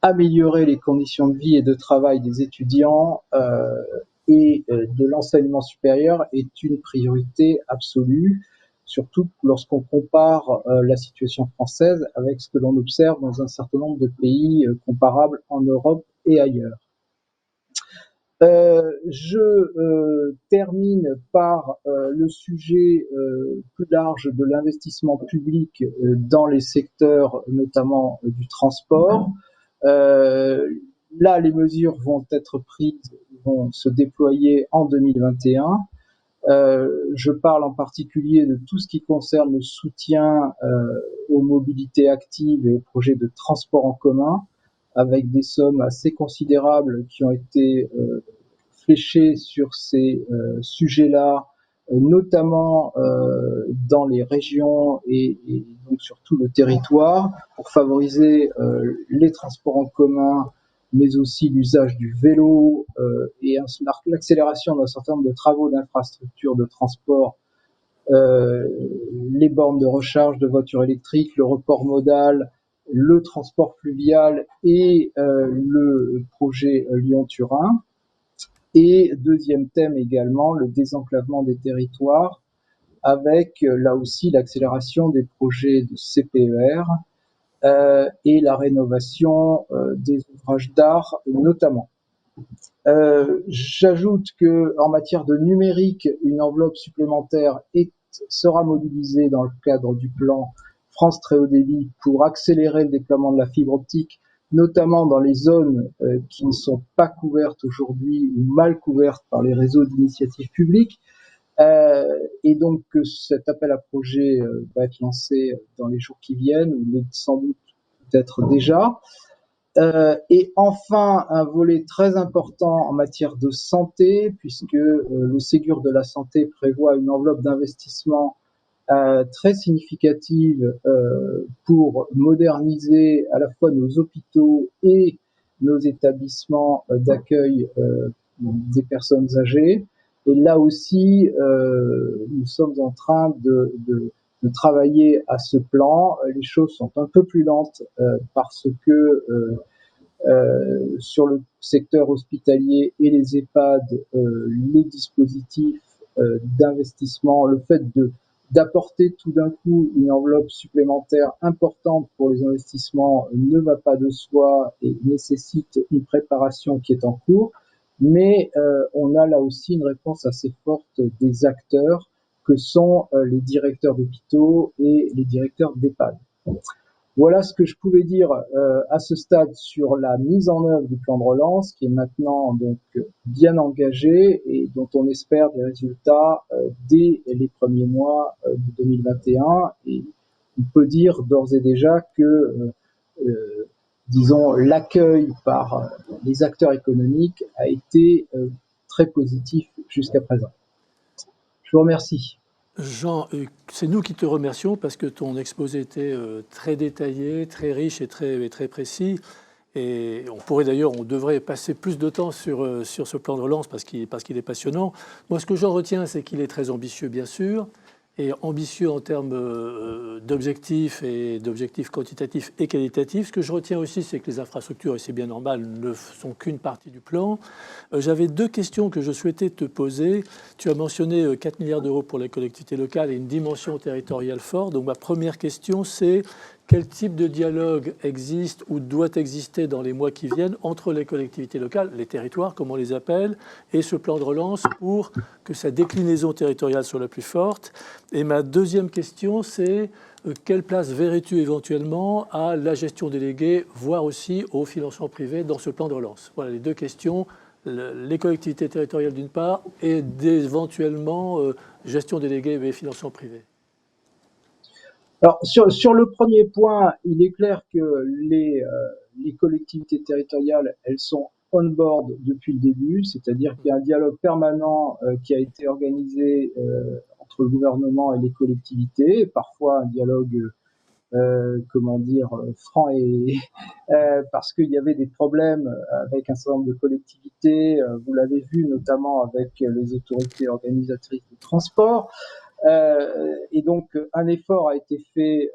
améliorer les conditions de vie et de travail des étudiants et de l'enseignement supérieur est une priorité absolue, surtout lorsqu'on compare la situation française avec ce que l'on observe dans un certain nombre de pays comparables en Europe et ailleurs. Je termine par le sujet plus large de l'investissement public dans les secteurs, notamment du transport. Là, les mesures vont être prises, vont se déployer en 2021. Je parle en particulier de tout ce qui concerne le soutien aux mobilités actives et aux projets de transport en commun, avec des sommes assez considérables qui ont été fléchées sur ces sujets-là, notamment dans les régions et donc sur tout le territoire, pour favoriser les transports en commun, mais aussi l'usage du vélo et l'accélération d'un certain nombre de travaux d'infrastructures de transport, les bornes de recharge de voitures électriques, le report modal, le transport fluvial et le projet Lyon-Turin. Et deuxième thème également, le désenclavement des territoires, avec là aussi l'accélération des projets de CPER et la rénovation des ouvrages d'art notamment. J'ajoute qu'en matière de numérique, une enveloppe supplémentaire sera mobilisée dans le cadre du plan France Très Haut Débit pour accélérer le déploiement de la fibre optique, notamment dans les zones qui ne sont pas couvertes aujourd'hui ou mal couvertes par les réseaux d'initiative publique. Et donc cet appel à projet va être lancé dans les jours qui viennent, ou sans doute peut-être déjà. Et enfin, un volet très important en matière de santé, puisque le Ségur de la santé prévoit une enveloppe d'investissement très significative pour moderniser à la fois nos hôpitaux et nos établissements d'accueil des personnes âgées. Et là aussi, nous sommes en train de travailler à ce plan. Les choses sont un peu plus lentes parce que sur le secteur hospitalier et les EHPAD, les dispositifs d'investissement, le fait d'apporter tout d'un coup une enveloppe supplémentaire importante pour les investissements ne va pas de soi et nécessite une préparation qui est en cours. Mais on a là aussi une réponse assez forte des acteurs que sont les directeurs d'hôpitaux et les directeurs d'EHPAD. Voilà ce que je pouvais dire à ce stade sur la mise en œuvre du plan de relance, qui est maintenant donc bien engagé et dont on espère des résultats dès les premiers mois de 2021. Et on peut dire d'ores et déjà que, disons, l'accueil par les acteurs économiques a été très positif jusqu'à présent. Je vous remercie.
Jean, c'est nous qui te remercions parce que ton exposé était très détaillé, très riche et très précis. Et on pourrait d'ailleurs, on devrait passer plus de temps sur ce plan de relance parce qu'il est passionnant. Moi, ce que j'en retiens, c'est qu'il est très ambitieux, bien sûr, et ambitieux en termes d'objectifs et d'objectifs quantitatifs et qualitatifs. Ce que je retiens aussi, c'est que les infrastructures, et c'est bien normal, ne sont qu'une partie du plan. J'avais deux questions que je souhaitais te poser. Tu as mentionné 4 milliards d'euros pour les collectivités locales et une dimension territoriale forte. Donc ma première question, c'est quel type de dialogue existe ou doit exister dans les mois qui viennent entre les collectivités locales, les territoires comme on les appelle, et ce plan de relance pour que sa déclinaison territoriale soit la plus forte. Et ma deuxième question, c'est quelle place verrais-tu éventuellement à la gestion déléguée, voire aussi au financement privé dans ce plan de relance? Voilà les deux questions, les collectivités territoriales d'une part et éventuellement gestion déléguée et financement privé.
Alors, sur le premier point, il est clair que les collectivités territoriales, elles sont on board depuis le début, c'est-à-dire qu'il y a un dialogue permanent qui a été organisé entre le gouvernement et les collectivités, parfois un dialogue, comment dire, franc et parce qu'il y avait des problèmes avec un certain nombre de collectivités, vous l'avez vu notamment avec les autorités organisatrices du transport. Et donc, un effort a été fait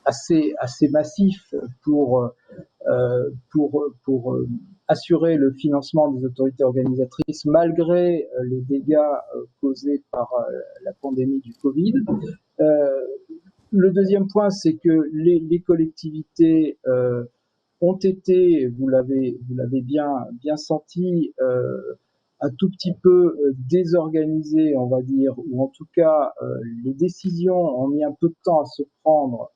assez massif pour assurer le financement des autorités organisatrices malgré les dégâts causés par la pandémie du Covid. Le deuxième point, c'est que les collectivités ont été, vous l'avez bien senti, un tout petit peu désorganisé, on va dire, ou en tout cas, les décisions ont mis un peu de temps à se prendre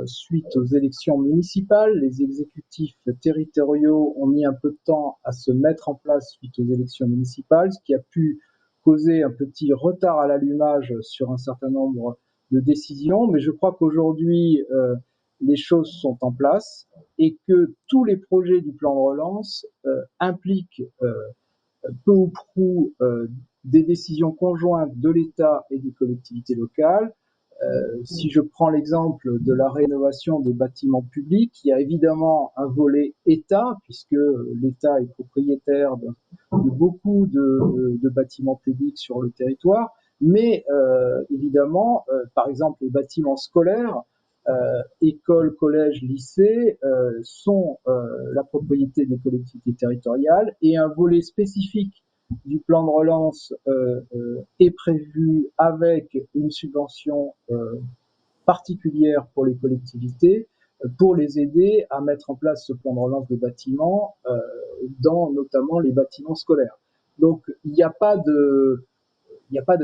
suite aux élections municipales. Les exécutifs territoriaux ont mis un peu de temps à se mettre en place suite aux élections municipales, ce qui a pu causer un petit retard à l'allumage sur un certain nombre de décisions. Mais je crois qu'aujourd'hui, les choses sont en place et que tous les projets du plan de relance impliquent peu ou prou des décisions conjointes de l'État et des collectivités locales. Si je prends l'exemple de la rénovation des bâtiments publics, il y a évidemment un volet État, puisque l'État est propriétaire de beaucoup de bâtiments publics sur le territoire, mais évidemment, par exemple, les bâtiments scolaires, écoles, collèges, lycées, sont la propriété des collectivités territoriales, et un volet spécifique du plan de relance est prévu avec une subvention particulière pour les collectivités pour les aider à mettre en place ce plan de relance de bâtiments dans notamment les bâtiments scolaires. Donc il n'y a pas de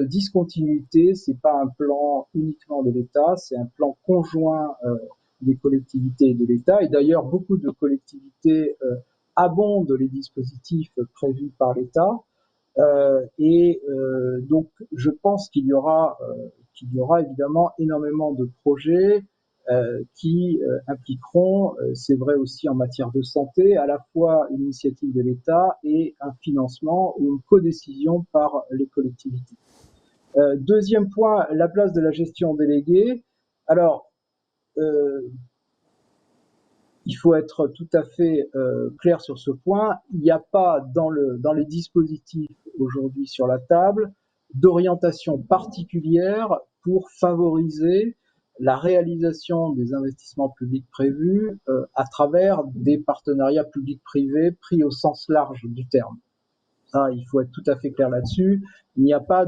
discontinuité, c'est pas un plan uniquement de l'État, c'est un plan conjoint des collectivités et de l'État. Et d'ailleurs, beaucoup de collectivités abondent les dispositifs prévus par l'État. Donc, je pense qu'il y aura évidemment énormément de projets qui impliqueront, c'est vrai aussi en matière de santé, à la fois une initiative de l'État et un financement ou une codécision par les collectivités. Deuxième point, la place de la gestion déléguée. Alors, il faut être tout à fait clair sur ce point. Il n'y a pas dans les dispositifs aujourd'hui sur la table d'orientation particulière pour favoriser la réalisation des investissements publics prévus à travers des partenariats publics-privés pris au sens large du terme. Ça, il faut être tout à fait clair là-dessus. Il n'y a pas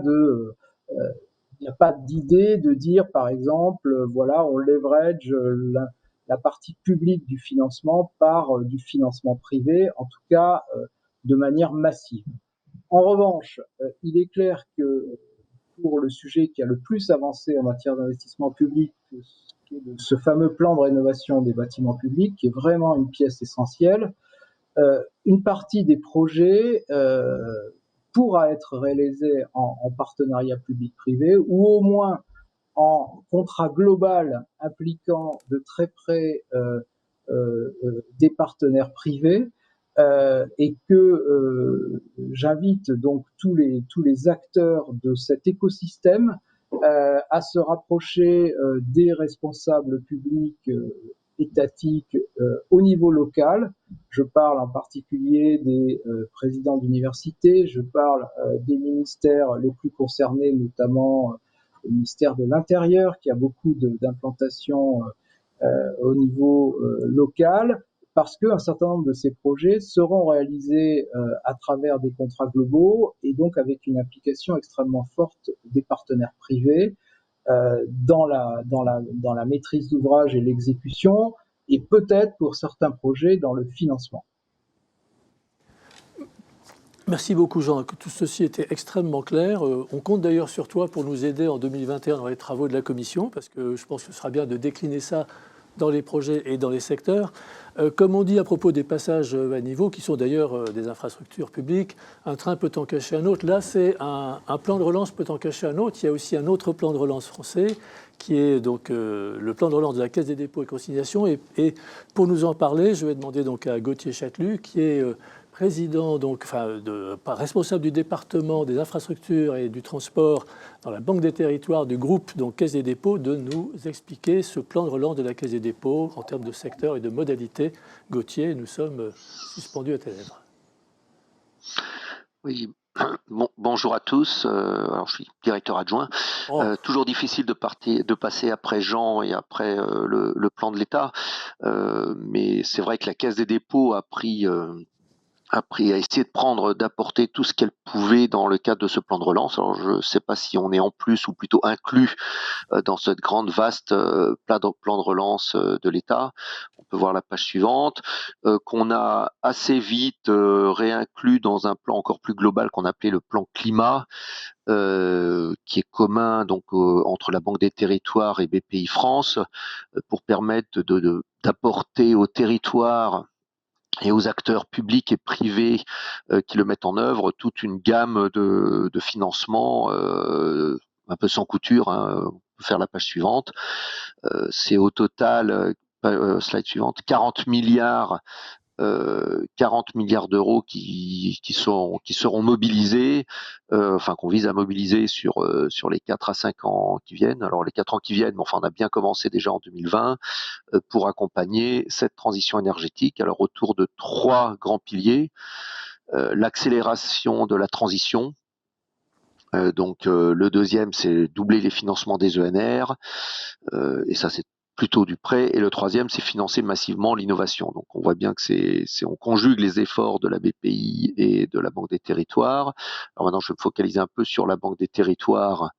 d'idée de dire, par exemple, voilà, on leverage la partie publique du financement par du financement privé, en tout cas de manière massive. En revanche, il est clair que pour le sujet qui a le plus avancé en matière d'investissement public, ce fameux plan de rénovation des bâtiments publics, qui est vraiment une pièce essentielle, une partie des projets pourra être réalisée en partenariat public-privé ou au moins en contrat global impliquant de très près des partenaires privés et que j'invite donc tous les acteurs de cet écosystème à se rapprocher des responsables publics étatiques au niveau local. Je parle en particulier des présidents d'universités, je parle des ministères les plus concernés, notamment le ministère de l'Intérieur, qui a beaucoup d'implantations au niveau local, parce qu'un certain nombre de ces projets seront réalisés à travers des contrats globaux et donc avec une implication extrêmement forte des partenaires privés dans la maîtrise d'ouvrage et l'exécution, et peut-être pour certains projets dans le financement.
Merci beaucoup Jean, tout ceci était extrêmement clair. On compte d'ailleurs sur toi pour nous aider en 2021 dans les travaux de la Commission, parce que je pense que ce sera bien de décliner ça dans les projets et dans les secteurs. Comme on dit à propos des passages à niveau, qui sont d'ailleurs des infrastructures publiques, un train peut en cacher un autre. Là, c'est un plan de relance peut en cacher un autre. Il y a aussi un autre plan de relance français, qui est donc le plan de relance de la Caisse des dépôts et consignations. Et pour nous en parler, je vais demander donc à Gauthier Châtelu, qui est président, responsable du département des infrastructures et du transport dans la Banque des territoires du groupe donc Caisse des dépôts, de nous expliquer ce plan de relance de la Caisse des dépôts en termes de secteur et de modalités. Gauthier, nous sommes suspendus à tes lèvres.
Oui. Bonjour à tous. Alors, je suis directeur adjoint. Toujours difficile de passer après Jean et après le plan de l'État. Mais c'est vrai que la Caisse des dépôts a essayé d'apporter tout ce qu'elle pouvait dans le cadre de ce plan de relance. Alors, je ne sais pas si on est en plus ou plutôt inclus dans cette vaste plan de relance de l'État. On peut voir la page suivante, qu'on a assez vite réinclus dans un plan encore plus global qu'on appelait le plan climat, qui est commun donc entre la Banque des territoires et BPI France, pour permettre d'apporter aux territoires et aux acteurs publics et privés qui le mettent en œuvre toute une gamme de financements un peu sans couture. On peut faire la page suivante. C'est au total slide suivante, 40 milliards d'euros qui seront mobilisés, qu'on vise à mobiliser sur les 4 à 5 ans qui viennent. Alors les 4 ans qui viennent, on a bien commencé déjà en 2020 pour accompagner cette transition énergétique. Alors autour de 3 grands piliers, l'accélération de la transition. Le deuxième, c'est doubler les financements des ENR, et ça c'est plutôt du prêt, et le troisième, c'est financer massivement l'innovation. Donc on voit bien que on conjugue les efforts de la BPI et de la Banque des Territoires. Alors maintenant, je vais me focaliser un peu sur la Banque des Territoires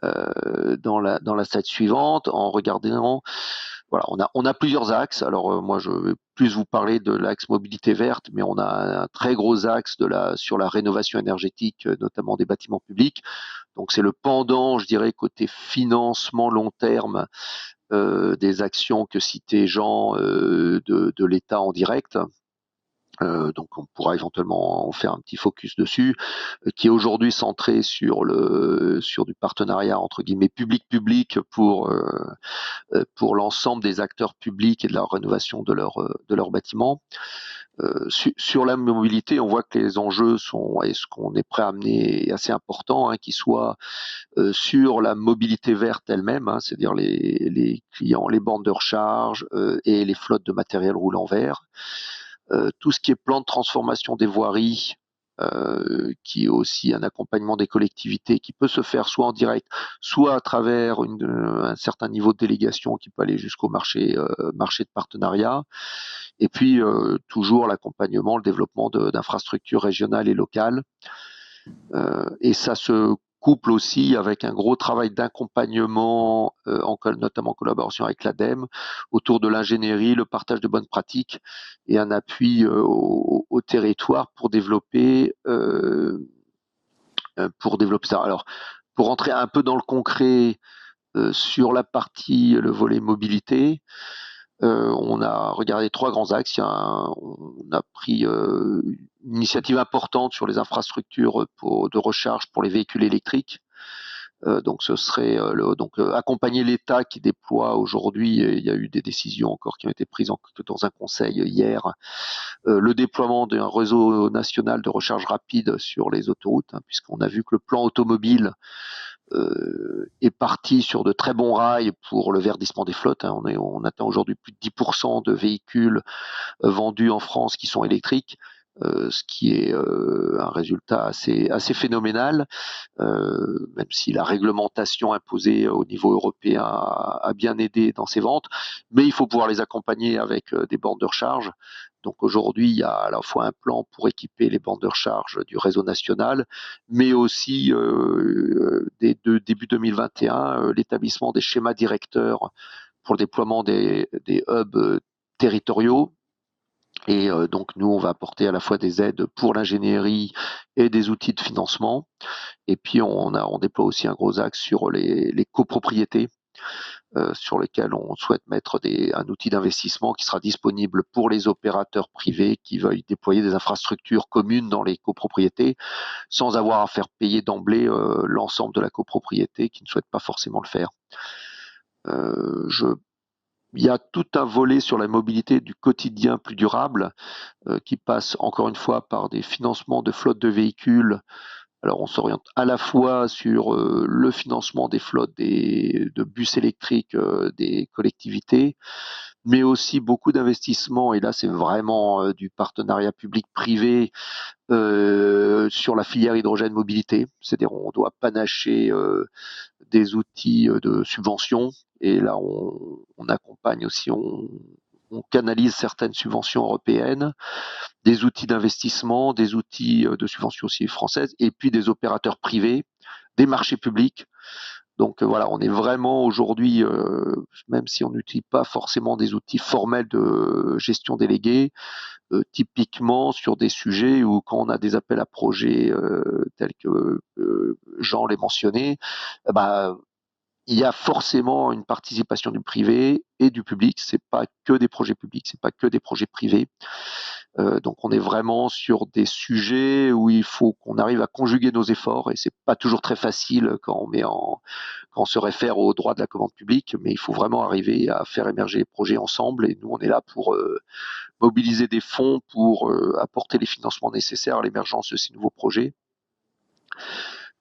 dans la slide suivante, en regardant. Voilà, on a plusieurs axes. Alors moi, je vais plus vous parler de l'axe mobilité verte, mais on a un très gros axe sur la rénovation énergétique, notamment des bâtiments publics. Donc c'est le pendant, je dirais, côté financement long terme des actions que citait Jean de l'État en direct. Donc on pourra éventuellement en faire un petit focus dessus, qui est aujourd'hui centré sur du partenariat entre guillemets public-public pour l'ensemble des acteurs publics et de la rénovation de leur bâtiment. Sur la mobilité, on voit que les enjeux sont, et ce qu'on est prêt à amener est assez important, qu'ils soient sur la mobilité verte elle-même, c'est-à-dire les clients, les bornes de recharge et les flottes de matériel roulant vert. Tout ce qui est plan de transformation des voiries, qui est aussi un accompagnement des collectivités qui peut se faire soit en direct, soit à travers un certain niveau de délégation qui peut aller jusqu'au marché de partenariat. Et puis toujours l'accompagnement, le développement d'infrastructures régionales et locales. Et ça se couple aussi avec un gros travail d'accompagnement, notamment en collaboration avec l'ADEME, autour de l'ingénierie, le partage de bonnes pratiques et un appui au territoire pour développer ça. Alors, pour rentrer un peu dans le concret sur le volet mobilité, on a regardé 3 grands axes. On a pris une initiative importante sur les infrastructures de recharge pour les véhicules électriques. Donc ce serait accompagner l'État qui déploie aujourd'hui, il y a eu des décisions encore qui ont été prises dans un conseil hier, le déploiement d'un réseau national de recharge rapide sur les autoroutes, puisqu'on a vu que le plan automobile est parti sur de très bons rails pour le verdissement des flottes. On atteint aujourd'hui plus de 10% de véhicules vendus en France qui sont électriques, ce qui est un résultat assez phénoménal, même si la réglementation imposée au niveau européen a bien aidé dans ces ventes, mais il faut pouvoir les accompagner avec des bornes de recharge. Donc aujourd'hui, il y a à la fois un plan pour équiper les bornes de recharge du réseau national, mais aussi début 2021, l'établissement des schémas directeurs pour le déploiement des hubs territoriaux. Et donc nous, on va apporter à la fois des aides pour l'ingénierie et des outils de financement. Et puis on déploie aussi un gros axe sur les copropriétés, sur lesquelles on souhaite mettre un outil d'investissement qui sera disponible pour les opérateurs privés qui veuillent déployer des infrastructures communes dans les copropriétés, sans avoir à faire payer d'emblée l'ensemble de la copropriété qui ne souhaite pas forcément le faire. Il y a tout un volet sur la mobilité du quotidien plus durable qui passe encore une fois par des financements de flottes de véhicules. Alors on s'oriente à la fois sur le financement des flottes de bus électriques des collectivités, mais aussi beaucoup d'investissements, et là c'est vraiment du partenariat public-privé sur la filière hydrogène mobilité, c'est-à-dire on doit panacher des outils de subvention, et là on accompagne aussi, on canalise certaines subventions européennes, des outils d'investissement, des outils de subvention aussi françaises, et puis des opérateurs privés, des marchés publics. Donc voilà, on est vraiment aujourd'hui, même si on n'utilise pas forcément des outils formels de gestion déléguée, typiquement sur des sujets où quand on a des appels à projets tels que Jean les mentionné, il y a forcément une participation du privé et du public. C'est pas que des projets publics, c'est pas que des projets privés. Donc on est vraiment sur des sujets où il faut qu'on arrive à conjuguer nos efforts, et c'est pas toujours très facile quand on se réfère aux droits de la commande publique, mais il faut vraiment arriver à faire émerger les projets ensemble, et nous on est là pour mobiliser des fonds pour apporter les financements nécessaires à l'émergence de ces nouveaux projets.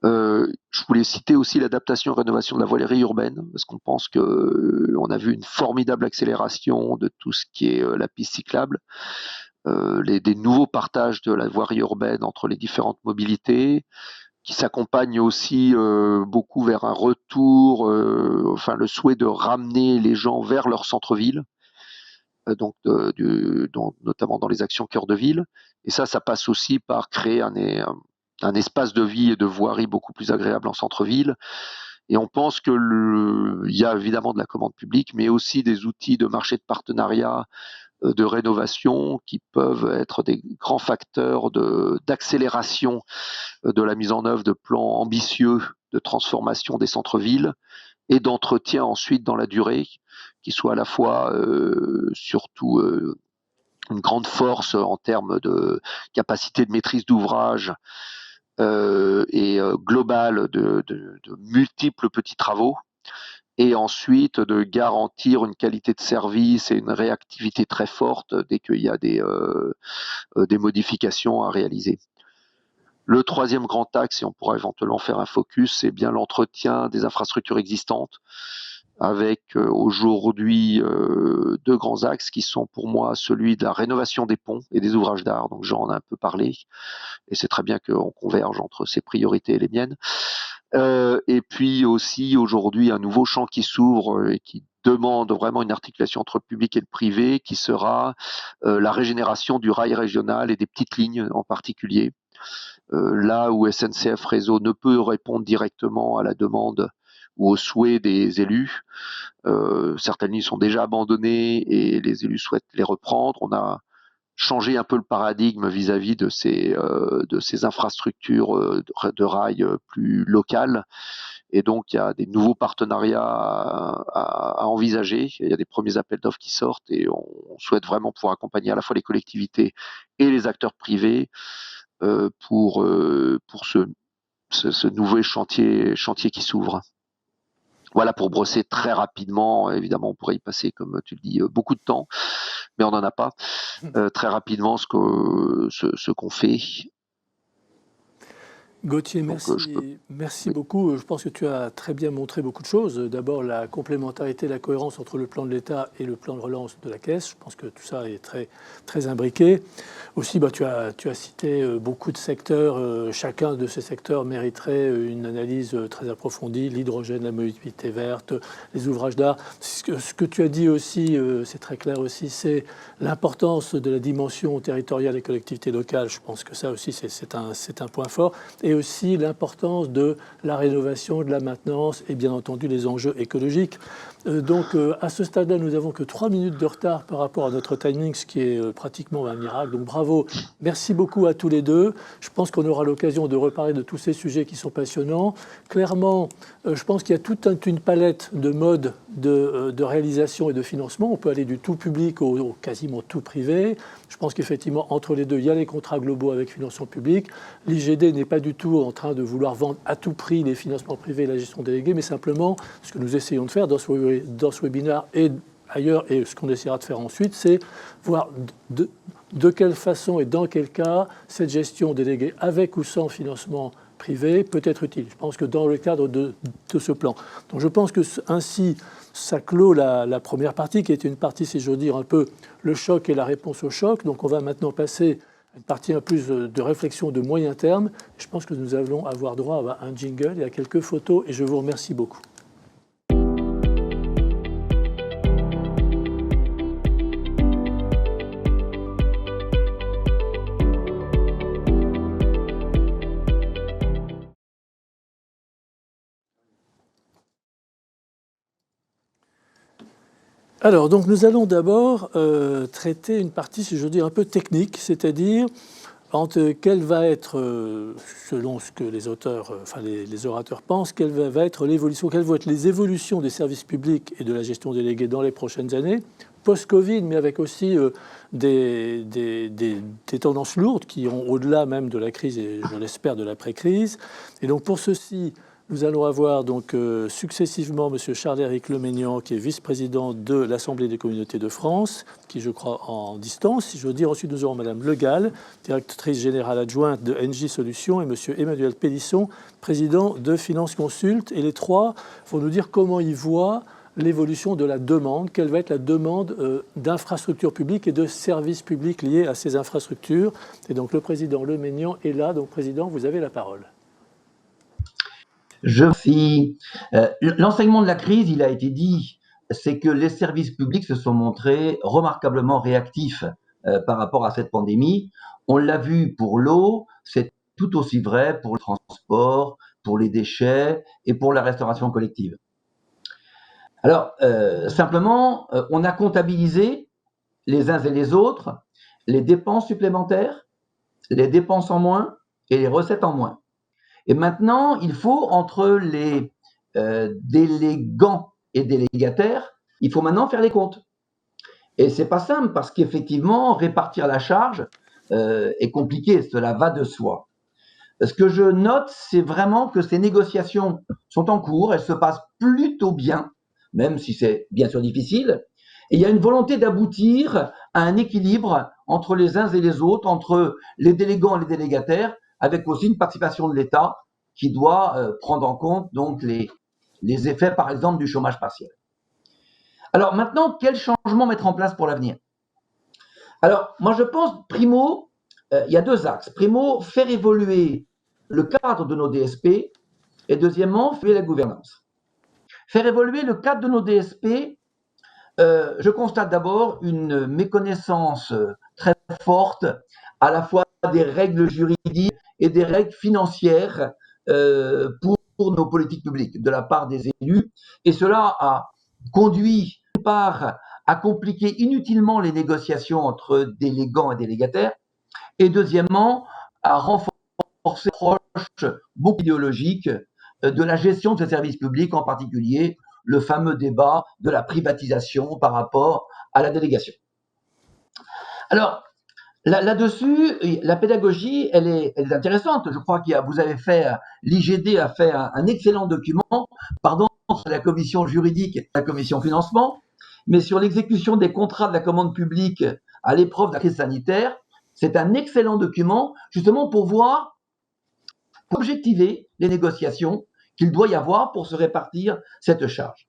Je voulais citer aussi l'adaptation et rénovation de la voirie urbaine, parce qu'on pense qu'on a vu une formidable accélération de tout ce qui est la piste cyclable, des nouveaux partages de la voirie urbaine entre les différentes mobilités, qui s'accompagnent aussi beaucoup vers un retour, enfin le souhait de ramener les gens vers leur centre-ville, donc notamment dans les actions cœur de ville. Et ça passe aussi par créer un espace de vie et de voirie beaucoup plus agréable en centre-ville. Et on pense qu'il y a évidemment de la commande publique, mais aussi des outils de marché de partenariat, de rénovation, qui peuvent être des grands facteurs d'accélération de la mise en œuvre de plans ambitieux de transformation des centres-villes et d'entretien ensuite dans la durée, qui soit à la fois surtout une grande force en termes de capacité de maîtrise d'ouvrage et globale de multiples petits travaux, et ensuite de garantir une qualité de service et une réactivité très forte dès qu'il y a des modifications à réaliser. Le troisième grand axe, et on pourra éventuellement faire un focus, c'est bien l'entretien des infrastructures existantes, avec aujourd'hui deux grands axes qui sont pour moi celui de la rénovation des ponts et des ouvrages d'art, donc j'en ai un peu parlé, et c'est très bien qu'on converge entre ces priorités et les miennes. Et puis aussi aujourd'hui un nouveau champ qui s'ouvre et qui demande vraiment une articulation entre le public et le privé, qui sera la régénération du rail régional et des petites lignes en particulier. Là où SNCF Réseau ne peut répondre directement à la demande ou aux souhaits des élus, certaines lignes sont déjà abandonnées et les élus souhaitent les reprendre. On a changé un peu le paradigme vis-à-vis de ces infrastructures de rail plus locales. Et donc, il y a des nouveaux partenariats à envisager. Il y a des premiers appels d'offres qui sortent, et on souhaite vraiment pouvoir accompagner à la fois les collectivités et les acteurs privés pour ce nouveau chantier qui s'ouvre. Voilà pour brosser très rapidement. Évidemment, on pourrait y passer, comme tu le dis, beaucoup de temps, mais on n'en a pas. Très rapidement, ce qu'on fait.
Gauthier, merci beaucoup. Je pense que tu as très bien montré beaucoup de choses. D'abord, la complémentarité, la cohérence entre le plan de l'État et le plan de relance de la Caisse. Je pense que tout ça est très, très imbriqué. Aussi, tu as cité beaucoup de secteurs. Chacun de ces secteurs mériterait une analyse très approfondie. L'hydrogène, la mobilité verte, les ouvrages d'art. Ce que tu as dit aussi, c'est très clair aussi, c'est l'importance de la dimension territoriale des collectivités locales. Je pense que ça aussi, c'est un point fort. Et aussi l'importance de la rénovation, de la maintenance et bien entendu les enjeux écologiques. Donc à ce stade-là, nous n'avons que 3 minutes de retard par rapport à notre timing, ce qui est pratiquement un miracle. Donc bravo, merci beaucoup à tous les deux. Je pense qu'on aura l'occasion de reparler de tous ces sujets qui sont passionnants. Clairement, je pense qu'il y a toute une palette de modes de réalisation et de financement. On peut aller du tout public au quasiment tout privé. Je pense qu'effectivement, entre les deux, il y a les contrats globaux avec financement public. L'IGD n'est pas du tout en train de vouloir vendre à tout prix les financements privés et la gestion déléguée, mais simplement, ce que nous essayons de faire dans ce webinaire et ailleurs, et ce qu'on essaiera de faire ensuite, c'est voir de quelle façon et dans quel cas cette gestion déléguée, avec ou sans financement privé, peut être utile. Je pense que dans le cadre de ce plan. Donc je pense que ainsi, ça clôt la première partie, qui était une partie, si j'ose dire, un peu le choc et la réponse au choc. Donc on va maintenant passer à une partie un peu plus de réflexion de moyen terme. Je pense que nous allons avoir droit à un jingle et à quelques photos, et je vous remercie beaucoup. Alors, donc nous allons d'abord traiter une partie, si je veux dire, un peu technique, c'est-à-dire quelle va être, selon ce que les auteurs, les orateurs pensent, quelle va être l'évolution, quelles vont être les évolutions des services publics et de la gestion déléguée dans les prochaines années, post-Covid, mais avec aussi des tendances lourdes qui ont au-delà même de la crise et je l'espère de l'après-crise. Et donc pour ceci, nous allons avoir donc successivement M. Charles-Éric Lemaignan, qui est vice-président de l'Assemblée des communautés de France, qui je crois en distance, si je veux dire. Ensuite, nous aurons Mme Le Gall, directrice générale adjointe de NJ Solutions, et M. Emmanuel Pélisson, président de Finance Consult. Et les trois vont nous dire comment ils voient l'évolution de la demande, quelle va être la demande d'infrastructures publiques et de services publics liés à ces infrastructures. Et donc le président Lemaignan est là. Donc président, vous avez la parole.
L'enseignement de la crise, il a été dit, c'est que les services publics se sont montrés remarquablement réactifs par rapport à cette pandémie. On l'a vu pour l'eau, c'est tout aussi vrai pour le transport, pour les déchets et pour la restauration collective. Alors, simplement, on a comptabilisé les uns et les autres les dépenses supplémentaires, les dépenses en moins et les recettes en moins. Et maintenant, il faut, entre les délégants et délégataires, il faut maintenant faire les comptes. Et c'est pas simple parce qu'effectivement, répartir la charge est compliqué, cela va de soi. Ce que je note, c'est vraiment que ces négociations sont en cours, elles se passent plutôt bien, même si c'est bien sûr difficile. Et il y a une volonté d'aboutir à un équilibre entre les uns et les autres, entre les délégants et les délégataires, avec aussi une participation de l'État qui doit prendre en compte donc les effets, par exemple, du chômage partiel. Alors maintenant, quel changement mettre en place pour l'avenir? Alors, moi je pense, primo, il y a deux axes. Primo, faire évoluer le cadre de nos DSP et deuxièmement, faire la gouvernance. Faire évoluer le cadre de nos DSP, je constate d'abord une méconnaissance très forte à la fois des règles juridiques et des règles financières pour nos politiques publiques de la part des élus. Et cela a conduit, d'une part, à compliquer inutilement les négociations entre délégants et délégataires, et deuxièmement, à renforcer l'approche beaucoup idéologique de la gestion de ces services publics, en particulier le fameux débat de la privatisation par rapport à la délégation. Alors, là-dessus, la pédagogie, elle est intéressante. Je crois vous avez fait, l'IGD a fait un excellent document, pardon, sur la commission juridique et la commission financement, mais sur l'exécution des contrats de la commande publique à l'épreuve de la crise sanitaire. C'est un excellent document, justement pour voir, pour objectiver les négociations qu'il doit y avoir pour se répartir cette charge.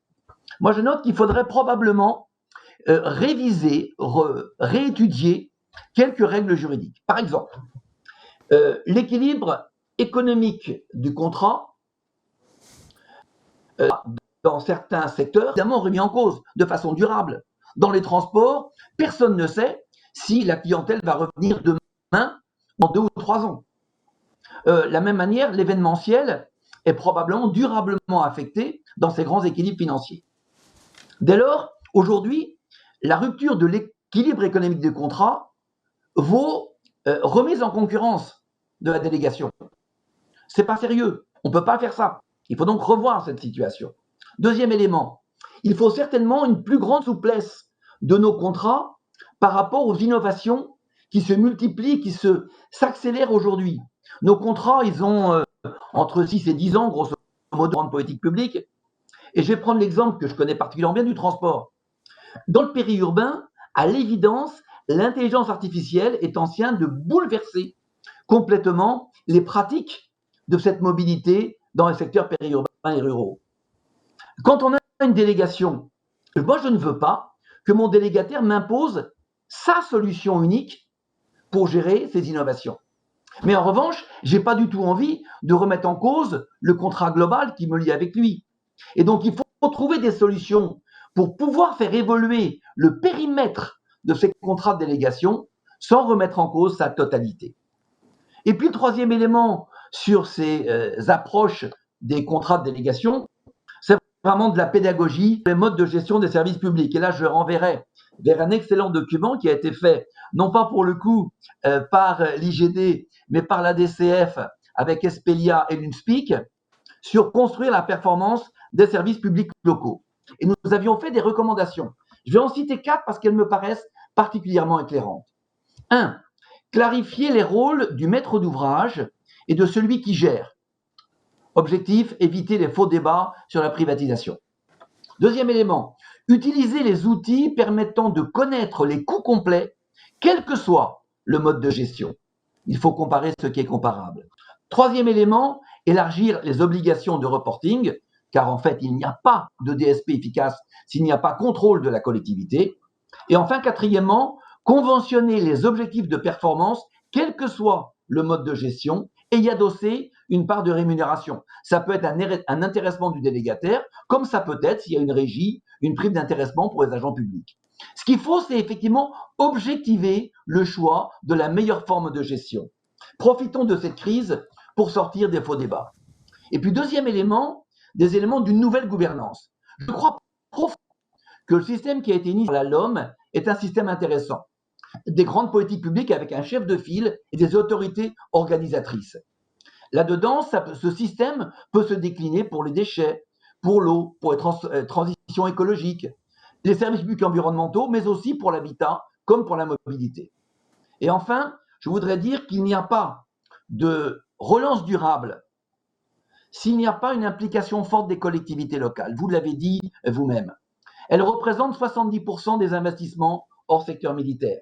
Moi, je note qu'il faudrait probablement réviser, réétudier quelques règles juridiques. Par exemple, l'équilibre économique du contrat dans certains secteurs, évidemment remis en cause de façon durable. Dans les transports, personne ne sait si la clientèle va revenir demain, en 2 ou 3 ans. La même manière, l'événementiel est probablement durablement affecté dans ces grands équilibres financiers. Dès lors, aujourd'hui, la rupture de l'équilibre économique du contrat vaut remise en concurrence de la délégation. C'est pas sérieux, on ne peut pas faire ça. Il faut donc revoir cette situation. Deuxième élément, il faut certainement une plus grande souplesse de nos contrats par rapport aux innovations qui se multiplient, qui s'accélèrent aujourd'hui. Nos contrats, ils ont entre 6 et 10 ans, grosso modo, en politique publique. Et je vais prendre l'exemple que je connais particulièrement bien du transport. Dans le périurbain, à l'évidence, l'intelligence artificielle est en train de bouleverser complètement les pratiques de cette mobilité dans les secteurs périurbains et ruraux. Quand on a une délégation, moi je ne veux pas que mon délégataire m'impose sa solution unique pour gérer ces innovations. Mais en revanche, je n'ai pas du tout envie de remettre en cause le contrat global qui me lie avec lui. Et donc il faut trouver des solutions pour pouvoir faire évoluer le périmètre de ces contrats de délégation sans remettre en cause sa totalité. Et puis le troisième élément sur ces approches des contrats de délégation, c'est vraiment de la pédagogie, les modes de gestion des services publics. Et là, je renverrai vers un excellent document qui a été fait, non pas pour le coup par l'IGD, mais par la DCF avec Espelia et l'UNSPIC, sur construire la performance des services publics locaux. Et nous avions fait des recommandations. Je vais en citer 4 parce qu'elles me paraissent particulièrement éclairantes. 1. Clarifier les rôles du maître d'ouvrage et de celui qui gère. Objectif, éviter les faux débats sur la privatisation. Deuxième élément, utiliser les outils permettant de connaître les coûts complets, quel que soit le mode de gestion. Il faut comparer ce qui est comparable. Troisième élément, élargir les obligations de reporting, car en fait, il n'y a pas de DSP efficace s'il n'y a pas contrôle de la collectivité. Et enfin, quatrièmement, conventionner les objectifs de performance, quel que soit le mode de gestion, et y adosser une part de rémunération. Ça peut être un intéressement du délégataire, comme ça peut être, s'il y a une régie, une prime d'intéressement pour les agents publics. Ce qu'il faut, c'est effectivement objectiver le choix de la meilleure forme de gestion. Profitons de cette crise pour sortir des faux débats. Et puis, deuxième élément, des éléments d'une nouvelle gouvernance. Je crois profondément que le système qui a été initié par la LOM est un système intéressant. Des grandes politiques publiques avec un chef de file et des autorités organisatrices. Là-dedans, ce système peut se décliner pour les déchets, pour l'eau, pour les transitions écologiques, les services publics environnementaux, mais aussi pour l'habitat, comme pour la mobilité. Et enfin, je voudrais dire qu'il n'y a pas de relance durable s'il n'y a pas une implication forte des collectivités locales. Vous l'avez dit vous-même. Elles représentent 70% des investissements hors secteur militaire.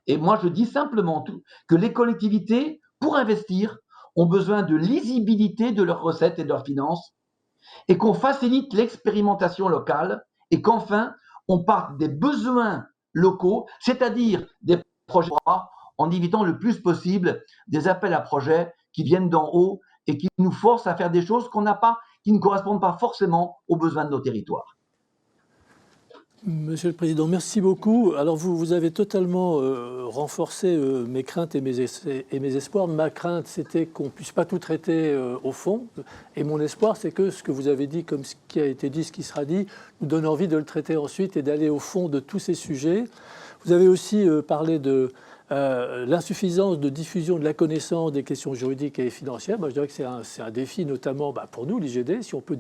Et moi, je dis simplement que les collectivités, pour investir, ont besoin de lisibilité de leurs recettes et de leurs finances, et qu'on facilite l'expérimentation locale, et qu'enfin, on parte des besoins locaux, c'est-à-dire des projets, en évitant le plus possible des appels à projets qui viennent d'en haut et qui nous forcent à faire des choses qu'on n'a pas, qui ne correspondent pas forcément aux besoins de nos territoires.
Monsieur le Président, merci beaucoup. Alors vous avez totalement renforcé mes craintes et mes espoirs. Ma crainte, c'était qu'on ne puisse pas tout traiter au fond. Et mon espoir, c'est que ce que vous avez dit, comme ce qui a été dit, ce qui sera dit, nous donne envie de le traiter ensuite et d'aller au fond de tous ces sujets. Vous avez aussi parlé de l'insuffisance de diffusion de la connaissance des questions juridiques et financières. Moi, je dirais que c'est un défi, notamment pour nous, l'IGD. Si on peut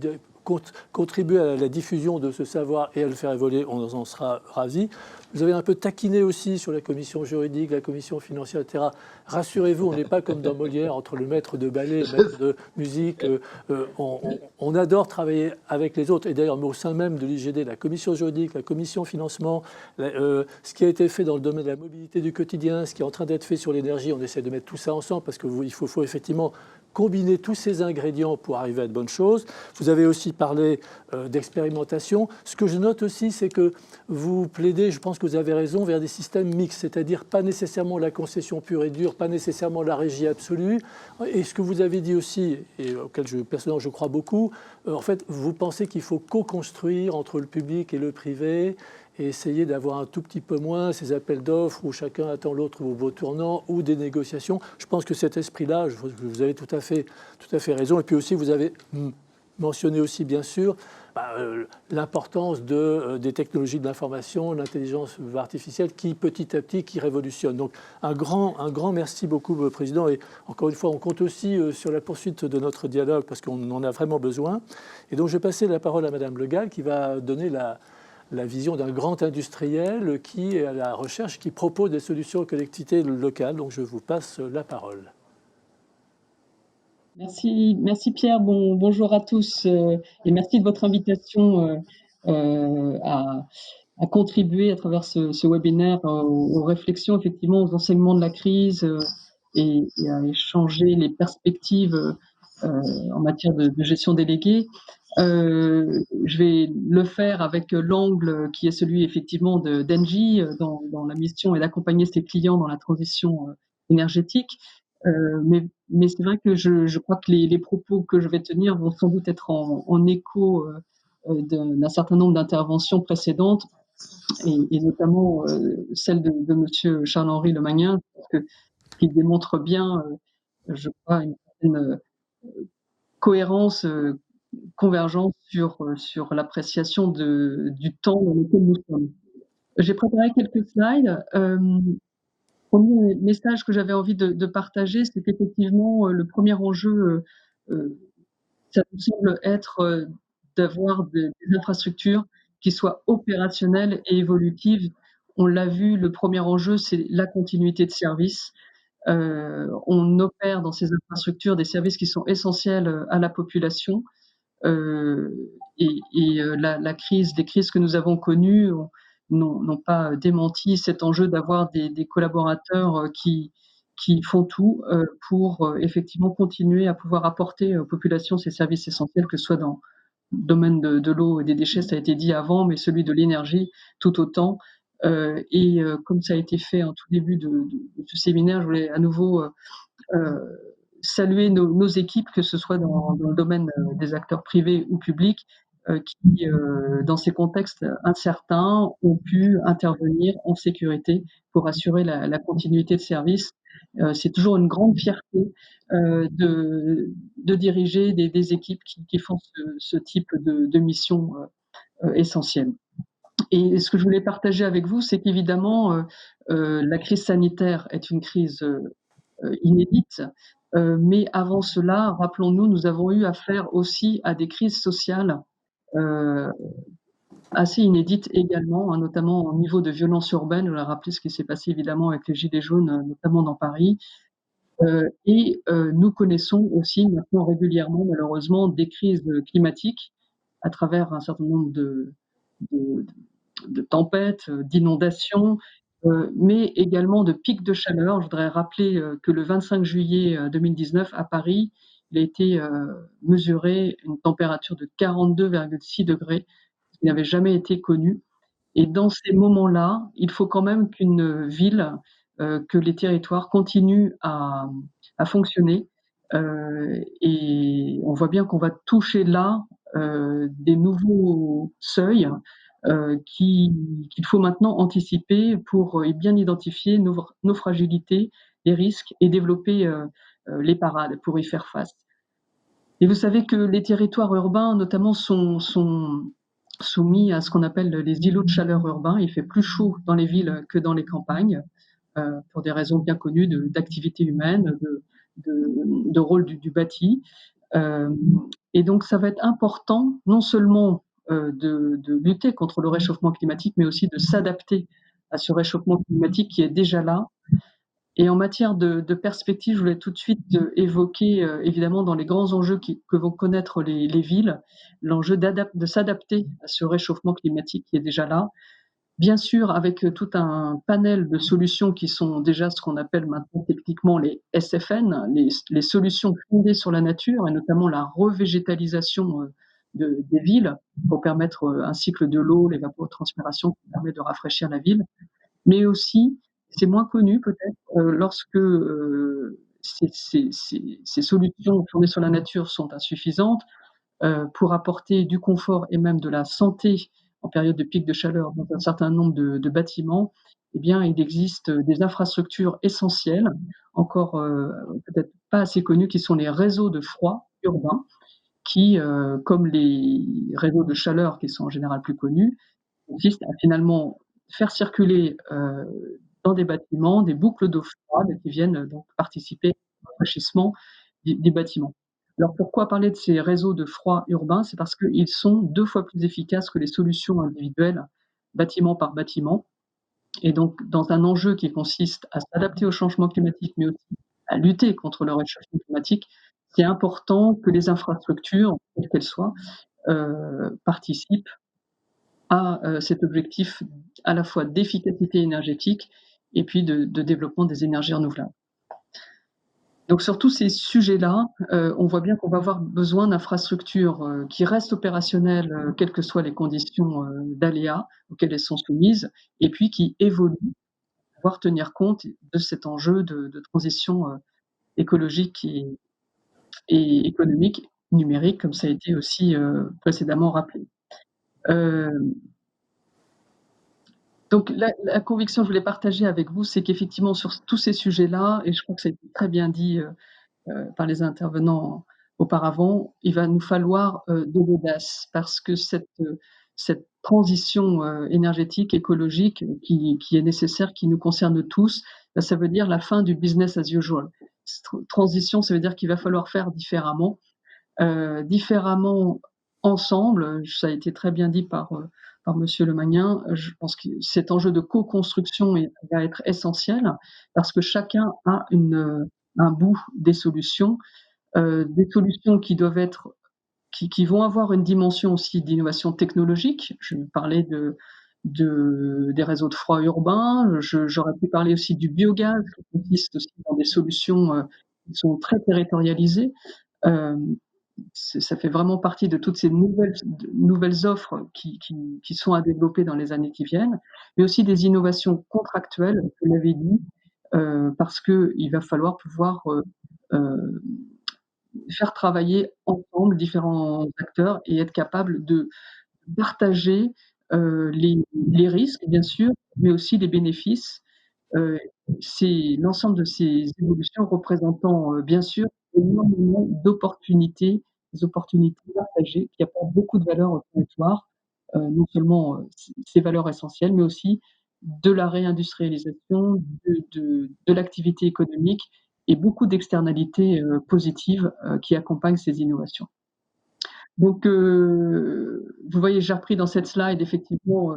contribuer à la diffusion de ce savoir et à le faire évoluer, on en sera ravis. Vous avez un peu taquiné aussi sur la commission juridique, la commission financière, etc. Rassurez-vous, on n'est pas comme dans Molière, entre le maître de ballet et le maître de musique. On adore travailler avec les autres. Et d'ailleurs, au sein même de l'IGD, la commission juridique, la commission financement, ce qui a été fait dans le domaine de la mobilité du quotidien, ce qui est en train d'être fait sur l'énergie, on essaie de mettre tout ça ensemble parce qu'il faut effectivement combiner tous ces ingrédients pour arriver à de bonnes choses. Vous avez aussi parlé d'expérimentation. Ce que je note aussi, c'est que vous plaidez, je pense que vous avez raison, vers des systèmes mixtes, c'est-à-dire pas nécessairement la concession pure et dure, pas nécessairement la régie absolue. Et ce que vous avez dit aussi, et auquel personnellement je crois beaucoup, en fait, vous pensez qu'il faut co-construire entre le public et le privé et essayer d'avoir un tout petit peu moins ces appels d'offres où chacun attend l'autre au beau tournant ou des négociations. Je pense que cet esprit-là, vous avez tout à fait raison. Et puis aussi, vous avez mentionné aussi, bien sûr, l'importance des technologies de l'information, l'intelligence artificielle qui, petit à petit, qui révolutionne. Donc, un grand merci beaucoup, Président. Et encore une fois, on compte aussi sur la poursuite de notre dialogue parce qu'on en a vraiment besoin. Et donc, je vais passer la parole à Madame Le Gall qui va donner la vision d'un grand industriel qui est à la recherche, qui propose des solutions aux collectivités locales. Donc, je vous passe la parole.
Merci Pierre. Bonjour à tous et merci de votre invitation à contribuer à travers ce webinaire aux réflexions, effectivement, aux enseignements de la crise et à échanger les perspectives en matière de gestion déléguée. Je vais le faire avec l'angle qui est celui effectivement d'Engie dans la mission et d'accompagner ses clients dans la transition énergétique. Mais c'est vrai que je crois que les propos que je vais tenir vont sans doute être en écho d'un certain nombre d'interventions précédentes et notamment celle de Monsieur Charles-Henri Lemagnin, qui démontre bien, je crois, une certaine cohérence convergence sur l'appréciation du temps dans lequel nous sommes. J'ai préparé quelques slides. Premier message que j'avais envie de partager, c'est qu'effectivement, le premier enjeu, ça nous semble être d'avoir des infrastructures qui soient opérationnelles et évolutives. On l'a vu, le premier enjeu, c'est la continuité de service. On opère dans ces infrastructures des services qui sont essentiels à la population. La crise, les crises que nous avons connues n'ont pas démenti cet enjeu d'avoir des collaborateurs qui font tout pour effectivement continuer à pouvoir apporter aux populations ces services essentiels, que ce soit dans le domaine de l'eau et des déchets, ça a été dit avant, mais celui de l'énergie tout autant. Comme ça a été fait en tout début de ce séminaire, je voulais à nouveau saluer nos équipes, que ce soit dans le domaine des acteurs privés ou publics, qui, dans ces contextes incertains, ont pu intervenir en sécurité pour assurer la continuité de service. C'est toujours une grande fierté de diriger des équipes qui font ce type de mission essentielle. Et ce que je voulais partager avec vous, c'est qu'évidemment, la crise sanitaire est une crise inédite. Mais avant cela, rappelons-nous, nous avons eu affaire aussi à des crises sociales assez inédites également, hein, notamment au niveau de violence urbaine. Je voudrais rappeler ce qui s'est passé évidemment avec les Gilets jaunes, notamment dans Paris. Nous connaissons aussi maintenant régulièrement, malheureusement, des crises climatiques à travers un certain nombre de tempêtes, d'inondations, mais également de pics de chaleur. Je voudrais rappeler que le 25 juillet 2019, à Paris, il a été mesuré une température de 42,6 degrés, ce qui n'avait jamais été connu. Et dans ces moments-là, il faut quand même qu'une ville, que les territoires continuent à fonctionner. Et on voit bien qu'on va toucher là des nouveaux seuils qu'il faut maintenant anticiper pour bien identifier nos fragilités, les risques et développer les parades pour y faire face. Et vous savez que les territoires urbains, notamment, sont soumis à ce qu'on appelle les îlots de chaleur urbains. Il fait plus chaud dans les villes que dans les campagnes, pour des raisons bien connues d'activité humaine, de rôle du bâti. Et donc, ça va être important, non seulement de lutter contre le réchauffement climatique, mais aussi de s'adapter à ce réchauffement climatique qui est déjà là. Et en matière de perspective, je voulais tout de suite évoquer, évidemment, dans les grands enjeux que vont connaître les villes, l'enjeu de s'adapter à ce réchauffement climatique qui est déjà là. Bien sûr, avec tout un panel de solutions qui sont déjà ce qu'on appelle maintenant techniquement les SFN, les solutions fondées sur la nature, et notamment la revégétalisation des villes pour permettre un cycle de l'eau, l'évapotranspiration qui permet de rafraîchir la ville. Mais aussi, c'est moins connu peut-être, lorsque ces solutions fondées sur la nature sont insuffisantes pour apporter du confort et même de la santé en période de pic de chaleur dans un certain nombre de bâtiments. Eh bien, il existe des infrastructures essentielles, encore peut-être pas assez connues, qui sont les réseaux de froid urbains, qui, comme les réseaux de chaleur qui sont en général plus connus, consistent à finalement faire circuler dans des bâtiments des boucles d'eau froide qui viennent donc participer au rafraîchissement des bâtiments. Alors pourquoi parler de ces réseaux de froid urbain? C'est parce qu'ils sont 2 fois plus efficaces que les solutions individuelles, bâtiment par bâtiment. Et donc, dans un enjeu qui consiste à s'adapter au changement climatique, mais aussi à lutter contre le réchauffement climatique, c'est important que les infrastructures, quelles qu'elles soient, participent à cet objectif à la fois d'efficacité énergétique et puis de développement des énergies renouvelables. Donc sur tous ces sujets-là, on voit bien qu'on va avoir besoin d'infrastructures qui restent opérationnelles, quelles que soient les conditions d'aléas auxquelles elles sont soumises, et puis qui évoluent, pour pouvoir tenir compte de cet enjeu de transition écologique et économique, numérique, comme ça a été aussi précédemment rappelé. Donc la conviction que je voulais partager avec vous, c'est qu'effectivement sur tous ces sujets-là, et je crois que ça a été très bien dit par les intervenants auparavant, il va nous falloir de l'audace parce que cette transition énergétique, écologique qui est nécessaire, qui nous concerne tous, ben, ça veut dire la fin du business as usual. Transition, ça veut dire qu'il va falloir faire différemment, différemment ensemble. Ça a été très bien dit par Monsieur Lemagnin. Je pense que cet enjeu de co-construction va être essentiel parce que chacun a un bout des solutions qui doivent être qui vont avoir une dimension aussi d'innovation technologique. Je parlais des réseaux de froid urbains. J'aurais pu parler aussi du biogaz, qui consiste aussi dans des solutions qui sont très territorialisées. Ça fait vraiment partie de toutes ces nouvelles offres qui sont à développer dans les années qui viennent, mais aussi des innovations contractuelles, vous l'avez dit, parce qu'il va falloir pouvoir faire travailler ensemble différents acteurs et être capable de partager les risques, bien sûr, mais aussi les bénéfices. C'est l'ensemble de ces évolutions représentant, bien sûr, énormément d'opportunités, des opportunités partagées qui apportent beaucoup de valeur au territoire, non seulement ces valeurs essentielles, mais aussi de la réindustrialisation, de l'activité économique et beaucoup d'externalités positives qui accompagnent ces innovations. Donc, vous voyez, j'ai repris dans cette slide effectivement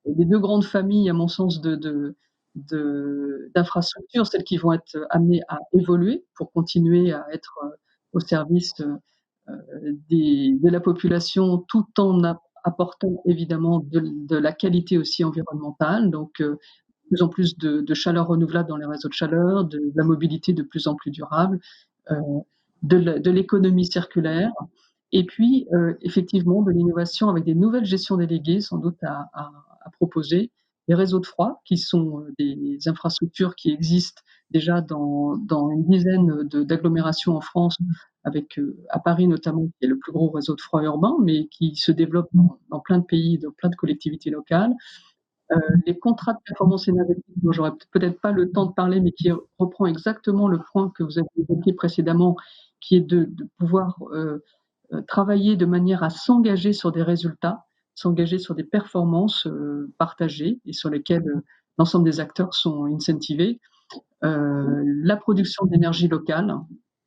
les deux grandes familles, à mon sens, d'infrastructures, celles qui vont être amenées à évoluer pour continuer à être au service de la population, tout en apportant évidemment de la qualité aussi environnementale. Donc, de plus en plus de chaleur renouvelable dans les réseaux de chaleur, de la mobilité de plus en plus durable, de l'économie circulaire. Et puis, effectivement, de l'innovation avec des nouvelles gestions déléguées, sans doute à proposer. Les réseaux de froid, qui sont des infrastructures qui existent déjà dans une dizaine d'agglomérations en France, avec à Paris notamment, qui est le plus gros réseau de froid urbain, mais qui se développe dans plein de pays, dans plein de collectivités locales. Les contrats de performance énergétique, dont j'aurais peut-être pas le temps de parler, mais qui reprend exactement le point que vous avez évoqué précédemment, qui est de pouvoir travailler de manière à s'engager sur des résultats, s'engager sur des performances partagées et sur lesquelles l'ensemble des acteurs sont incentivés. La production d'énergie locale,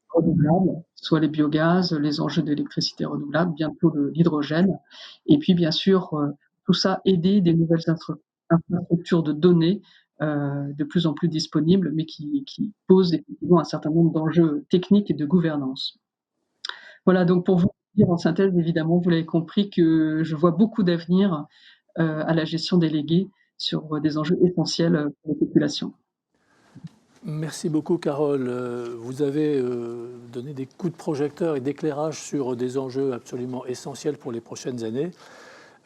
renouvelable, soit les biogaz, les enjeux d'électricité renouvelable, bientôt l'hydrogène, et puis bien sûr tout ça aider des nouvelles infrastructures de données de plus en plus disponibles, mais qui posent effectivement un certain nombre d'enjeux techniques et de gouvernance. Voilà, donc pour vous dire en synthèse, évidemment, vous l'avez compris, que je vois beaucoup d'avenir à la gestion déléguée sur des enjeux essentiels pour les populations.
Merci beaucoup, Carole. Vous avez donné des coups de projecteur et d'éclairage sur des enjeux absolument essentiels pour les prochaines années.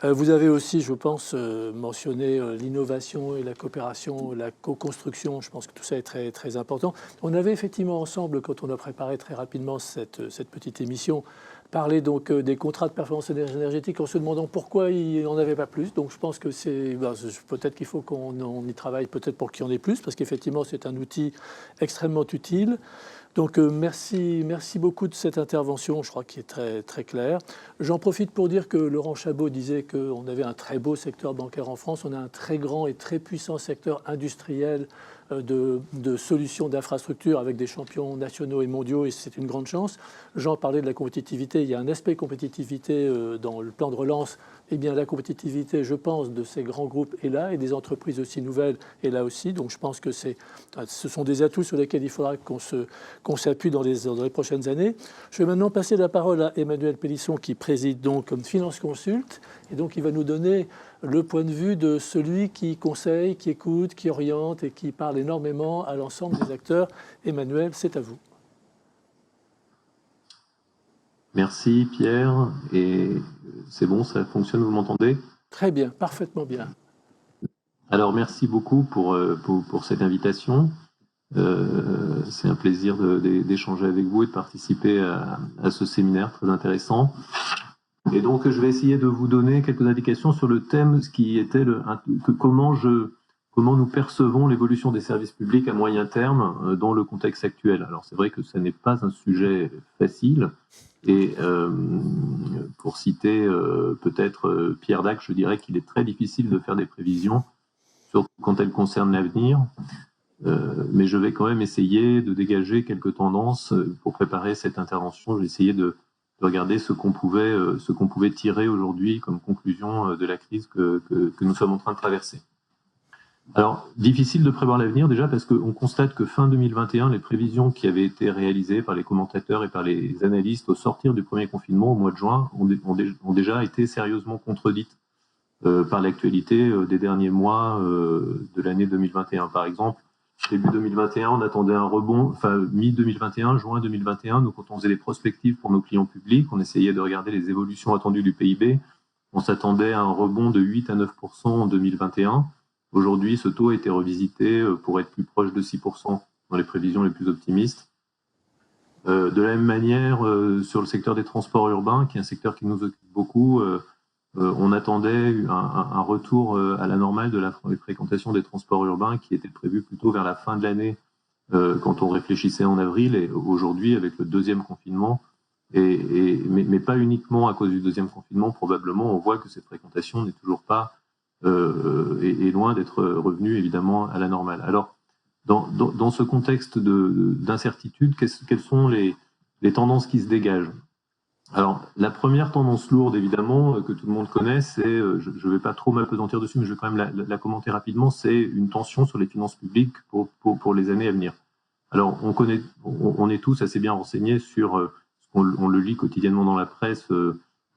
Vous avez aussi, je pense, mentionné l'innovation et la coopération, la co-construction. Je pense que tout ça est très, très important. On avait effectivement ensemble, quand on a préparé très rapidement cette petite émission, parlé donc des contrats de performance énergétique en se demandant pourquoi il n'en avait pas plus. Donc je pense que peut-être qu'il faut qu'on y travaille peut-être pour qu'il y en ait plus, parce qu'effectivement c'est un outil extrêmement utile. Donc merci beaucoup de cette intervention, je crois qu'il est très, très clair. J'en profite pour dire que Laurent Chabot disait qu'on avait un très beau secteur bancaire en France. On a un très grand et très puissant secteur industriel de solutions d'infrastructures avec des champions nationaux et mondiaux, et c'est une grande chance. Jean parlait de la compétitivité. Il y a un aspect compétitivité dans le plan de relance. Eh bien, la compétitivité, je pense, de ces grands groupes est là, et des entreprises aussi nouvelles est là aussi. Donc je pense que ce sont des atouts sur lesquels il faudra qu'on s'appuie dans les prochaines années. Je vais maintenant passer la parole à Emmanuel Pélisson, qui préside donc comme Finance Consult, et donc il va nous donner le point de vue de celui qui conseille, qui écoute, qui oriente et qui parle énormément à l'ensemble des acteurs. Emmanuel, c'est à vous.
Merci Pierre, et c'est bon, ça fonctionne, vous m'entendez?
Très bien, parfaitement bien.
Alors merci beaucoup pour cette invitation. C'est un plaisir d'échanger avec vous et de participer à ce séminaire très intéressant. Et donc je vais essayer de vous donner quelques indications sur le thème, ce qui était comment comment nous percevons l'évolution des services publics à moyen terme dans le contexte actuel. Alors c'est vrai que ce n'est pas un sujet facile, et pour citer peut-être Pierre Dac, je dirais qu'il est très difficile de faire des prévisions, surtout quand elles concernent l'avenir. Mais je vais quand même essayer de dégager quelques tendances pour préparer cette intervention. J'ai essayé de regarder ce qu'on pouvait tirer aujourd'hui comme conclusion de la crise que nous sommes en train de traverser. Alors, difficile de prévoir l'avenir déjà parce qu'on constate que fin 2021, les prévisions qui avaient été réalisées par les commentateurs et par les analystes au sortir du premier confinement au mois de juin ont déjà été sérieusement contredites par l'actualité des derniers mois de l'année 2021. Par exemple, début 2021, on attendait un rebond, enfin mi-2021, juin 2021, nous quand on faisait les prospectives pour nos clients publics, on essayait de regarder les évolutions attendues du PIB, on s'attendait à un rebond de 8 à 9% en 2021. Aujourd'hui, ce taux a été revisité pour être plus proche de 6% dans les prévisions les plus optimistes. De la même manière, sur le secteur des transports urbains, qui est un secteur qui nous occupe beaucoup, on attendait un retour à la normale de la fréquentation des transports urbains qui était prévu plutôt vers la fin de l'année quand on réfléchissait en avril, et aujourd'hui avec le deuxième confinement, mais pas uniquement à cause du deuxième confinement, probablement on voit que cette fréquentation n'est toujours pas est loin d'être revenue évidemment à la normale. Alors dans ce contexte d'incertitude, quelles sont les tendances qui se dégagent? Alors, la première tendance lourde, évidemment, que tout le monde connaît, c'est, je ne vais pas trop m'appesantir dessus, mais je vais quand même la commenter rapidement, c'est une tension sur les finances publiques pour les années à venir. Alors, on est tous assez bien renseignés sur, on le lit quotidiennement dans la presse,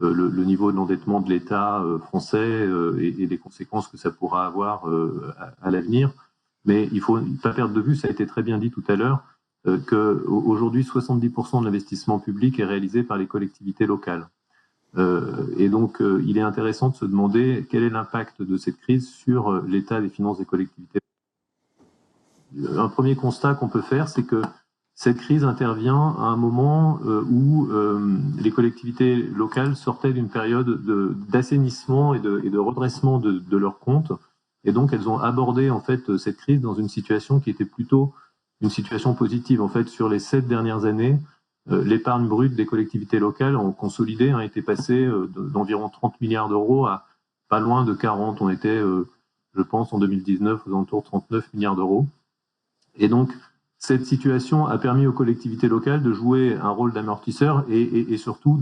le niveau de l'endettement de l'État français et les conséquences que ça pourra avoir à l'avenir. Mais il ne faut pas perdre de vue, ça a été très bien dit tout à l'heure, qu'aujourd'hui, 70% de l'investissement public est réalisé par les collectivités locales. Et donc, il est intéressant de se demander quel est l'impact de cette crise sur l'état des finances des collectivités. Un premier constat qu'on peut faire, c'est que cette crise intervient à un moment où les collectivités locales sortaient d'une période d'assainissement et de redressement de leurs comptes. Et donc, elles ont abordé en fait cette crise dans une situation qui était plutôt une situation positive. En fait, sur les 7 dernières années, l'épargne brute des collectivités locales en consolidé a été passée d'environ 30 milliards d'euros à pas loin de 40. On était, je pense, en 2019 aux alentours de 39 milliards d'euros. Et donc, cette situation a permis aux collectivités locales de jouer un rôle d'amortisseur et surtout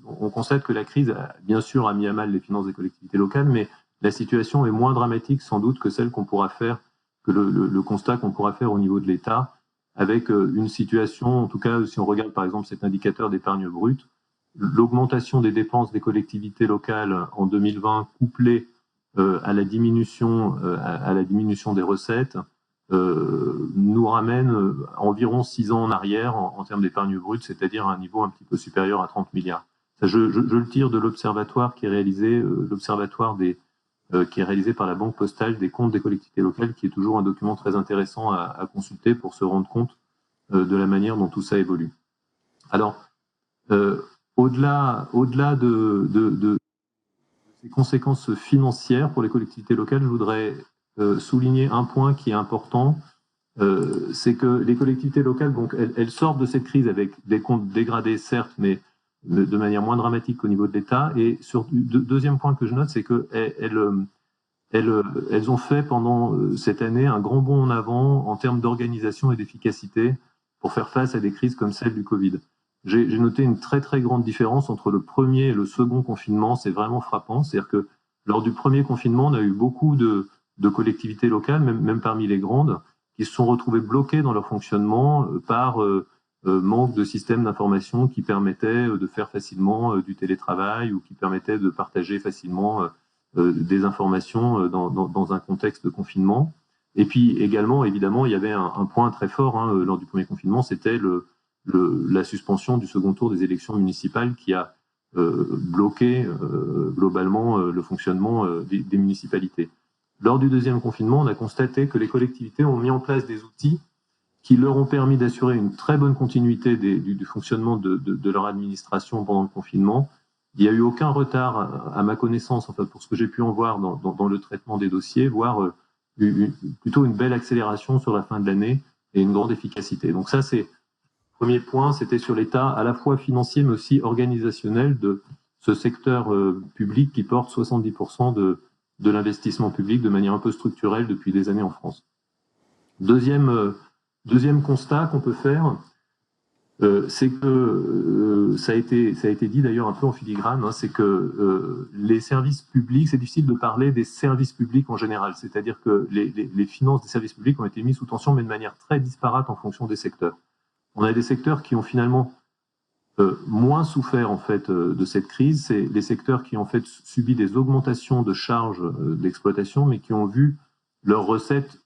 on constate que la crise bien sûr a mis à mal les finances des collectivités locales, mais la situation est moins dramatique sans doute que celle qu'on pourra faire, que le constat qu'on pourra faire au niveau de l'État, avec une situation, en tout cas si on regarde par exemple cet indicateur d'épargne brute, l'augmentation des dépenses des collectivités locales en 2020 couplée à la diminution des recettes nous ramène environ 6 ans en arrière en termes d'épargne brute, c'est-à-dire à un niveau un petit peu supérieur à 30 milliards. Ça, je le tire de l'observatoire qui est réalisé, qui est réalisé par la Banque Postale des comptes des collectivités locales, qui est toujours un document très intéressant à consulter pour se rendre compte de la manière dont tout ça évolue. Alors, au-delà de ces conséquences financières pour les collectivités locales, je voudrais souligner un point qui est important, c'est que les collectivités locales, donc, elles sortent de cette crise avec des comptes dégradés, certes, mais de manière moins dramatique qu'au niveau de l'État. Et deuxième point que je note, c'est qu'elles ont fait pendant cette année un grand bond en avant en termes d'organisation et d'efficacité pour faire face à des crises comme celle du Covid. J'ai noté une très très grande différence entre le premier et le second confinement, c'est vraiment frappant. C'est-à-dire que lors du premier confinement, on a eu beaucoup de collectivités locales, même parmi les grandes, qui se sont retrouvées bloquées dans leur fonctionnement par manque de systèmes d'information qui permettaient de faire facilement du télétravail ou qui permettaient de partager facilement des informations dans un contexte de confinement. Et puis également, évidemment, il y avait un point très fort lors du premier confinement, c'était la suspension du second tour des élections municipales qui a bloqué globalement le fonctionnement des municipalités. Lors du deuxième confinement, on a constaté que les collectivités ont mis en place des outils qui leur ont permis d'assurer une très bonne continuité du fonctionnement de leur administration pendant le confinement, il n'y a eu aucun retard, à ma connaissance, enfin, pour ce que j'ai pu en voir dans le traitement des dossiers, voire plutôt une belle accélération sur la fin de l'année et une grande efficacité. Donc ça, c'est le premier point, c'était sur l'état à la fois financier mais aussi organisationnel de ce secteur public qui porte 70% de l'investissement public de manière un peu structurelle depuis des années en France. Deuxième constat qu'on peut faire, c'est que ça a été dit d'ailleurs un peu en filigrane, hein, c'est que les services publics, c'est difficile de parler des services publics en général, c'est-à-dire que les finances des services publics ont été mises sous tension, mais de manière très disparate en fonction des secteurs. On a des secteurs qui ont finalement moins souffert en fait de cette crise, c'est les secteurs qui ont en fait subi des augmentations de charges d'exploitation, mais qui ont vu leurs recettes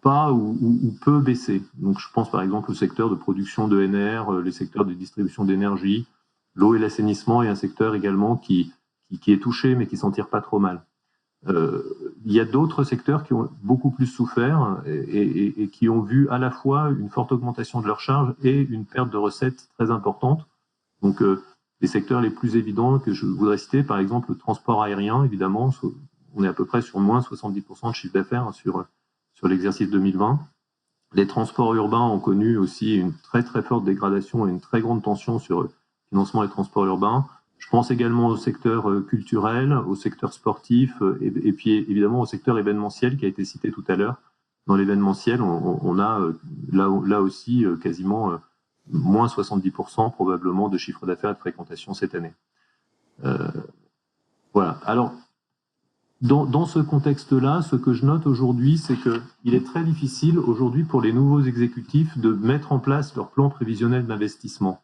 pas ou peu baisser. Donc je pense par exemple au secteur de production d'ENR, les secteurs de distribution d'énergie, l'eau et l'assainissement est un secteur également qui est touché mais qui s'en tire pas trop mal. Il y a d'autres secteurs qui ont beaucoup plus souffert et qui ont vu à la fois une forte augmentation de leurs charges et une perte de recettes très importante. Donc les secteurs les plus évidents que je voudrais citer, par exemple le transport aérien, évidemment, on est à peu près sur moins 70% de chiffre d'affaires sur l'exercice 2020. Les transports urbains ont connu aussi une très très forte dégradation et une très grande tension sur le financement des transports urbains. Je pense également au secteur culturel, au secteur sportif et puis évidemment au secteur événementiel qui a été cité tout à l'heure. Dans l'événementiel, on a là aussi quasiment moins 70% probablement de chiffre d'affaires et de fréquentation cette année. Voilà. Alors, dans ce contexte-là, ce que je note aujourd'hui, c'est qu'il est très difficile aujourd'hui pour les nouveaux exécutifs de mettre en place leur plan prévisionnel d'investissement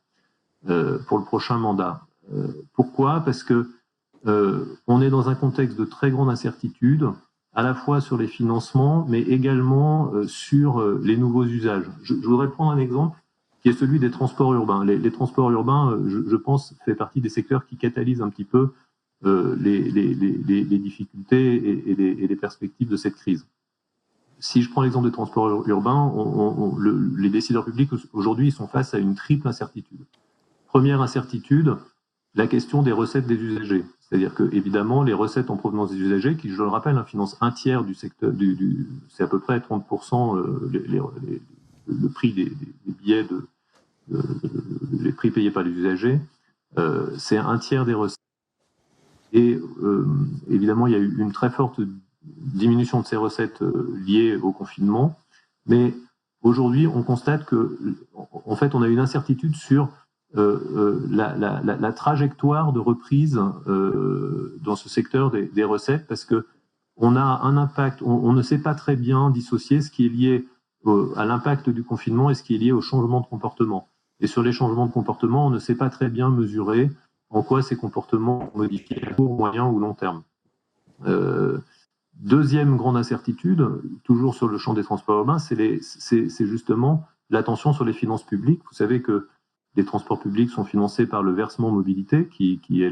pour le prochain mandat. Pourquoi ? Parce que on est dans un contexte de très grande incertitude, à la fois sur les financements, mais également sur les nouveaux usages. Je voudrais prendre un exemple qui est celui des transports urbains. Les transports urbains, je pense, fait partie des secteurs qui catalysent un petit peu les difficultés et les perspectives de cette crise. Si je prends l'exemple des transports urbains, les décideurs publics aujourd'hui ils sont face à une triple incertitude. Première incertitude, la question des recettes des usagers. C'est-à-dire que évidemment les recettes en provenance des usagers, qui je le rappelle, financent un tiers du secteur, c'est à peu près 30% le prix des billets, les prix payés par les usagers, c'est un tiers des recettes. Et évidemment, il y a eu une très forte diminution de ces recettes liées au confinement. Mais aujourd'hui, on constate que, en fait, on a une incertitude sur la trajectoire de reprise dans ce secteur des recettes, parce que on a un impact. On ne sait pas très bien dissocier ce qui est lié à l'impact du confinement et ce qui est lié au changement de comportement. Et sur les changements de comportement, on ne sait pas très bien mesurer en quoi ces comportements modifient à court, moyen ou long terme. Deuxième grande incertitude, toujours sur le champ des transports urbains, c'est justement l'attention sur les finances publiques. Vous savez que les transports publics sont financés par le versement mobilité, qui est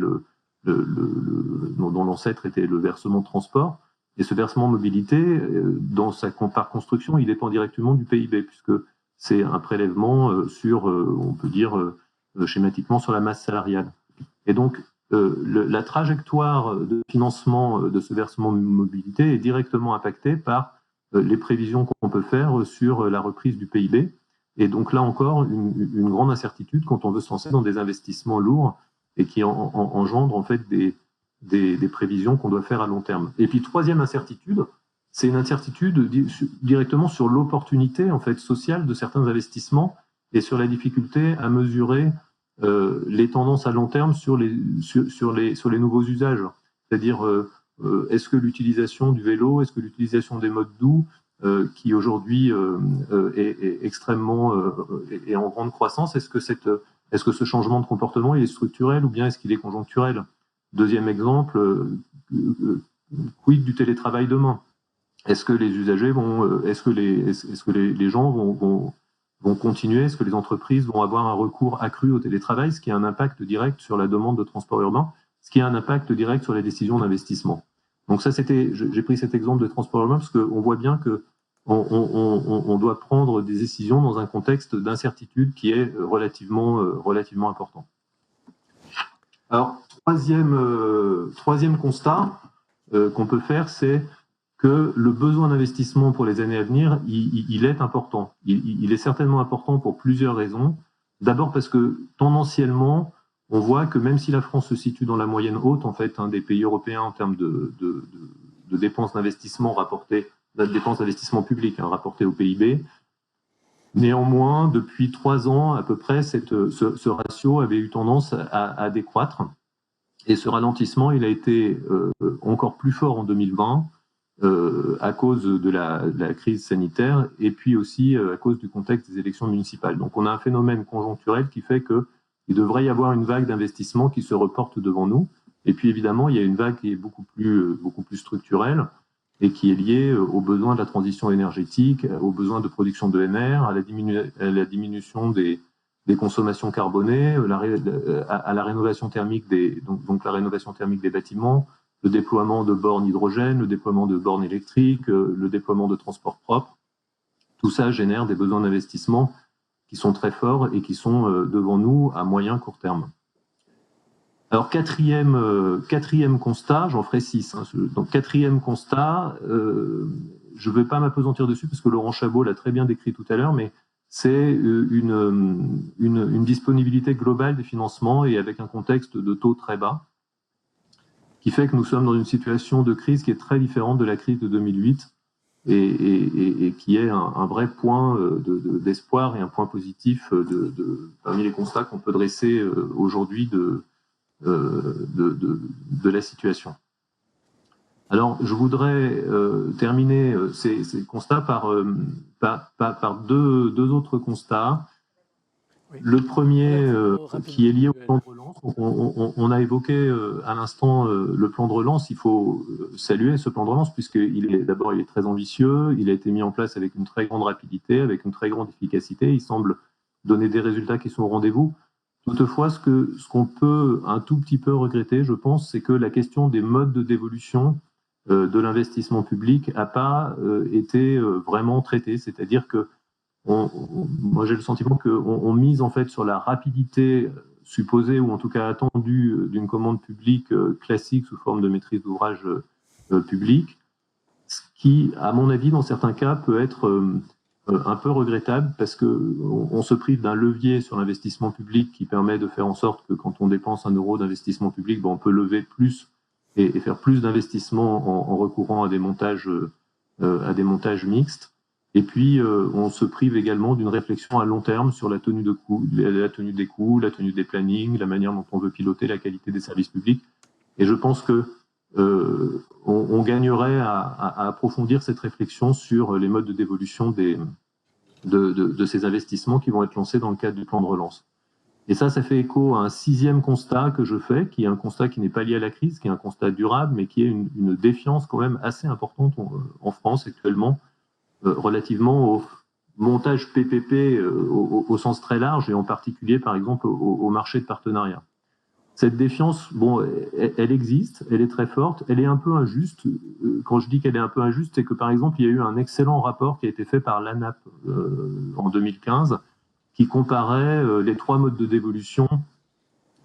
dont l'ancêtre était le versement transport. Et ce versement mobilité, par construction, il dépend directement du PIB, puisque c'est un prélèvement sur, on peut dire schématiquement, sur la masse salariale. Et donc, la trajectoire de financement de ce versement mobilité est directement impactée par les prévisions qu'on peut faire sur la reprise du PIB. Et donc là encore, une grande incertitude quand on veut se lancer dans des investissements lourds et qui engendrent en fait des prévisions qu'on doit faire à long terme. Et puis troisième incertitude, c'est une incertitude directement sur l'opportunité en fait sociale de certains investissements et sur la difficulté à mesurer les tendances à long terme sur les nouveaux usages. C'est-à-dire, est-ce que l'utilisation du vélo, est-ce que l'utilisation des modes doux, qui aujourd'hui est extrêmement est en grande croissance, est-ce que ce changement de comportement il est structurel ou bien est-ce qu'il est conjoncturel? Deuxième exemple, quid du télétravail demain? Est-ce que les usagers est-ce que les gens vont continuer, est-ce que les entreprises vont avoir un recours accru au télétravail, ce qui a un impact direct sur la demande de transport urbain, ce qui a un impact direct sur les décisions d'investissement. Donc ça, j'ai pris cet exemple de transport urbain parce qu'on voit bien que on doit prendre des décisions dans un contexte d'incertitude qui est relativement important. Alors, troisième constat qu'on peut faire, c'est que le besoin d'investissement pour les années à venir, il est important. Il est certainement important pour plusieurs raisons. D'abord parce que tendanciellement, on voit que même si la France se situe dans la moyenne haute, en fait, des pays européens en termes de dépenses d'investissement rapportées, dépenses d'investissement public rapportées au PIB, néanmoins, depuis 3 ans à peu près, ce ratio avait eu tendance à décroître. Et ce ralentissement, il a été encore plus fort en 2020 à cause de la crise sanitaire et puis aussi à cause du contexte des élections municipales. Donc on a un phénomène conjoncturel qui fait qu'il devrait y avoir une vague d'investissement qui se reporte devant nous. Et puis évidemment, il y a une vague qui est beaucoup plus structurelle et qui est liée aux besoins de la transition énergétique, aux besoins de production de d'ENR, à la diminution des consommations carbonées, à la rénovation thermique donc la rénovation thermique des bâtiments, le déploiement de bornes hydrogène, le déploiement de bornes électriques, le déploiement de transports propres. Tout ça génère des besoins d'investissement qui sont très forts et qui sont devant nous à moyen court terme. Alors quatrième constat, j'en ferai 6. Donc quatrième constat, je ne vais pas m'appesantir dessus parce que Laurent Chabot l'a très bien décrit tout à l'heure, mais c'est une disponibilité globale des financements et avec un contexte de taux très bas, qui fait que nous sommes dans une situation de crise qui est très différente de la crise de 2008 et qui est un vrai point d'espoir et un point positif parmi les constats qu'on peut dresser aujourd'hui de la situation. Alors, je voudrais terminer ces constats par deux autres constats.
Oui.
Le premier, qui est lié au plan de relance. On a évoqué à l'instant le plan de relance. Il faut saluer ce plan de relance puisqu'il est très ambitieux. Il a été mis en place avec une très grande rapidité, avec une très grande efficacité. Il semble donner des résultats qui sont au rendez-vous. Toutefois, ce qu'on peut un tout petit peu regretter, je pense, c'est que la question des modes de dévolution de l'investissement public n'a pas été vraiment traitée. C'est-à-dire que moi, j'ai le sentiment qu'on mise en fait sur la rapidité supposée ou en tout cas attendue d'une commande publique classique sous forme de maîtrise d'ouvrage public, ce qui, à mon avis, dans certains cas, peut être un peu regrettable parce qu'on se prive d'un levier sur l'investissement public qui permet de faire en sorte que quand on dépense 1 euro d'investissement public, on peut lever plus et faire plus d'investissements en recourant à des montages mixtes. Et puis, on se prive également d'une réflexion à long terme sur la tenue des coûts, la tenue des plannings, la manière dont on veut piloter la qualité des services publics. Et je pense que on gagnerait à approfondir cette réflexion sur les modes de dévolution de ces investissements qui vont être lancés dans le cadre du plan de relance. Et ça fait écho à un 6e constat que je fais, qui est un constat qui n'est pas lié à la crise, qui est un constat durable, mais qui est une défiance quand même assez importante en France actuellement, relativement au montage PPP au sens très large et en particulier par exemple au marché de partenariat. Cette défiance, elle existe, elle est très forte, elle est un peu injuste. Quand je dis qu'elle est un peu injuste, c'est que par exemple il y a eu un excellent rapport qui a été fait par l'ANAP en 2015 qui comparait les 3 modes de dévolution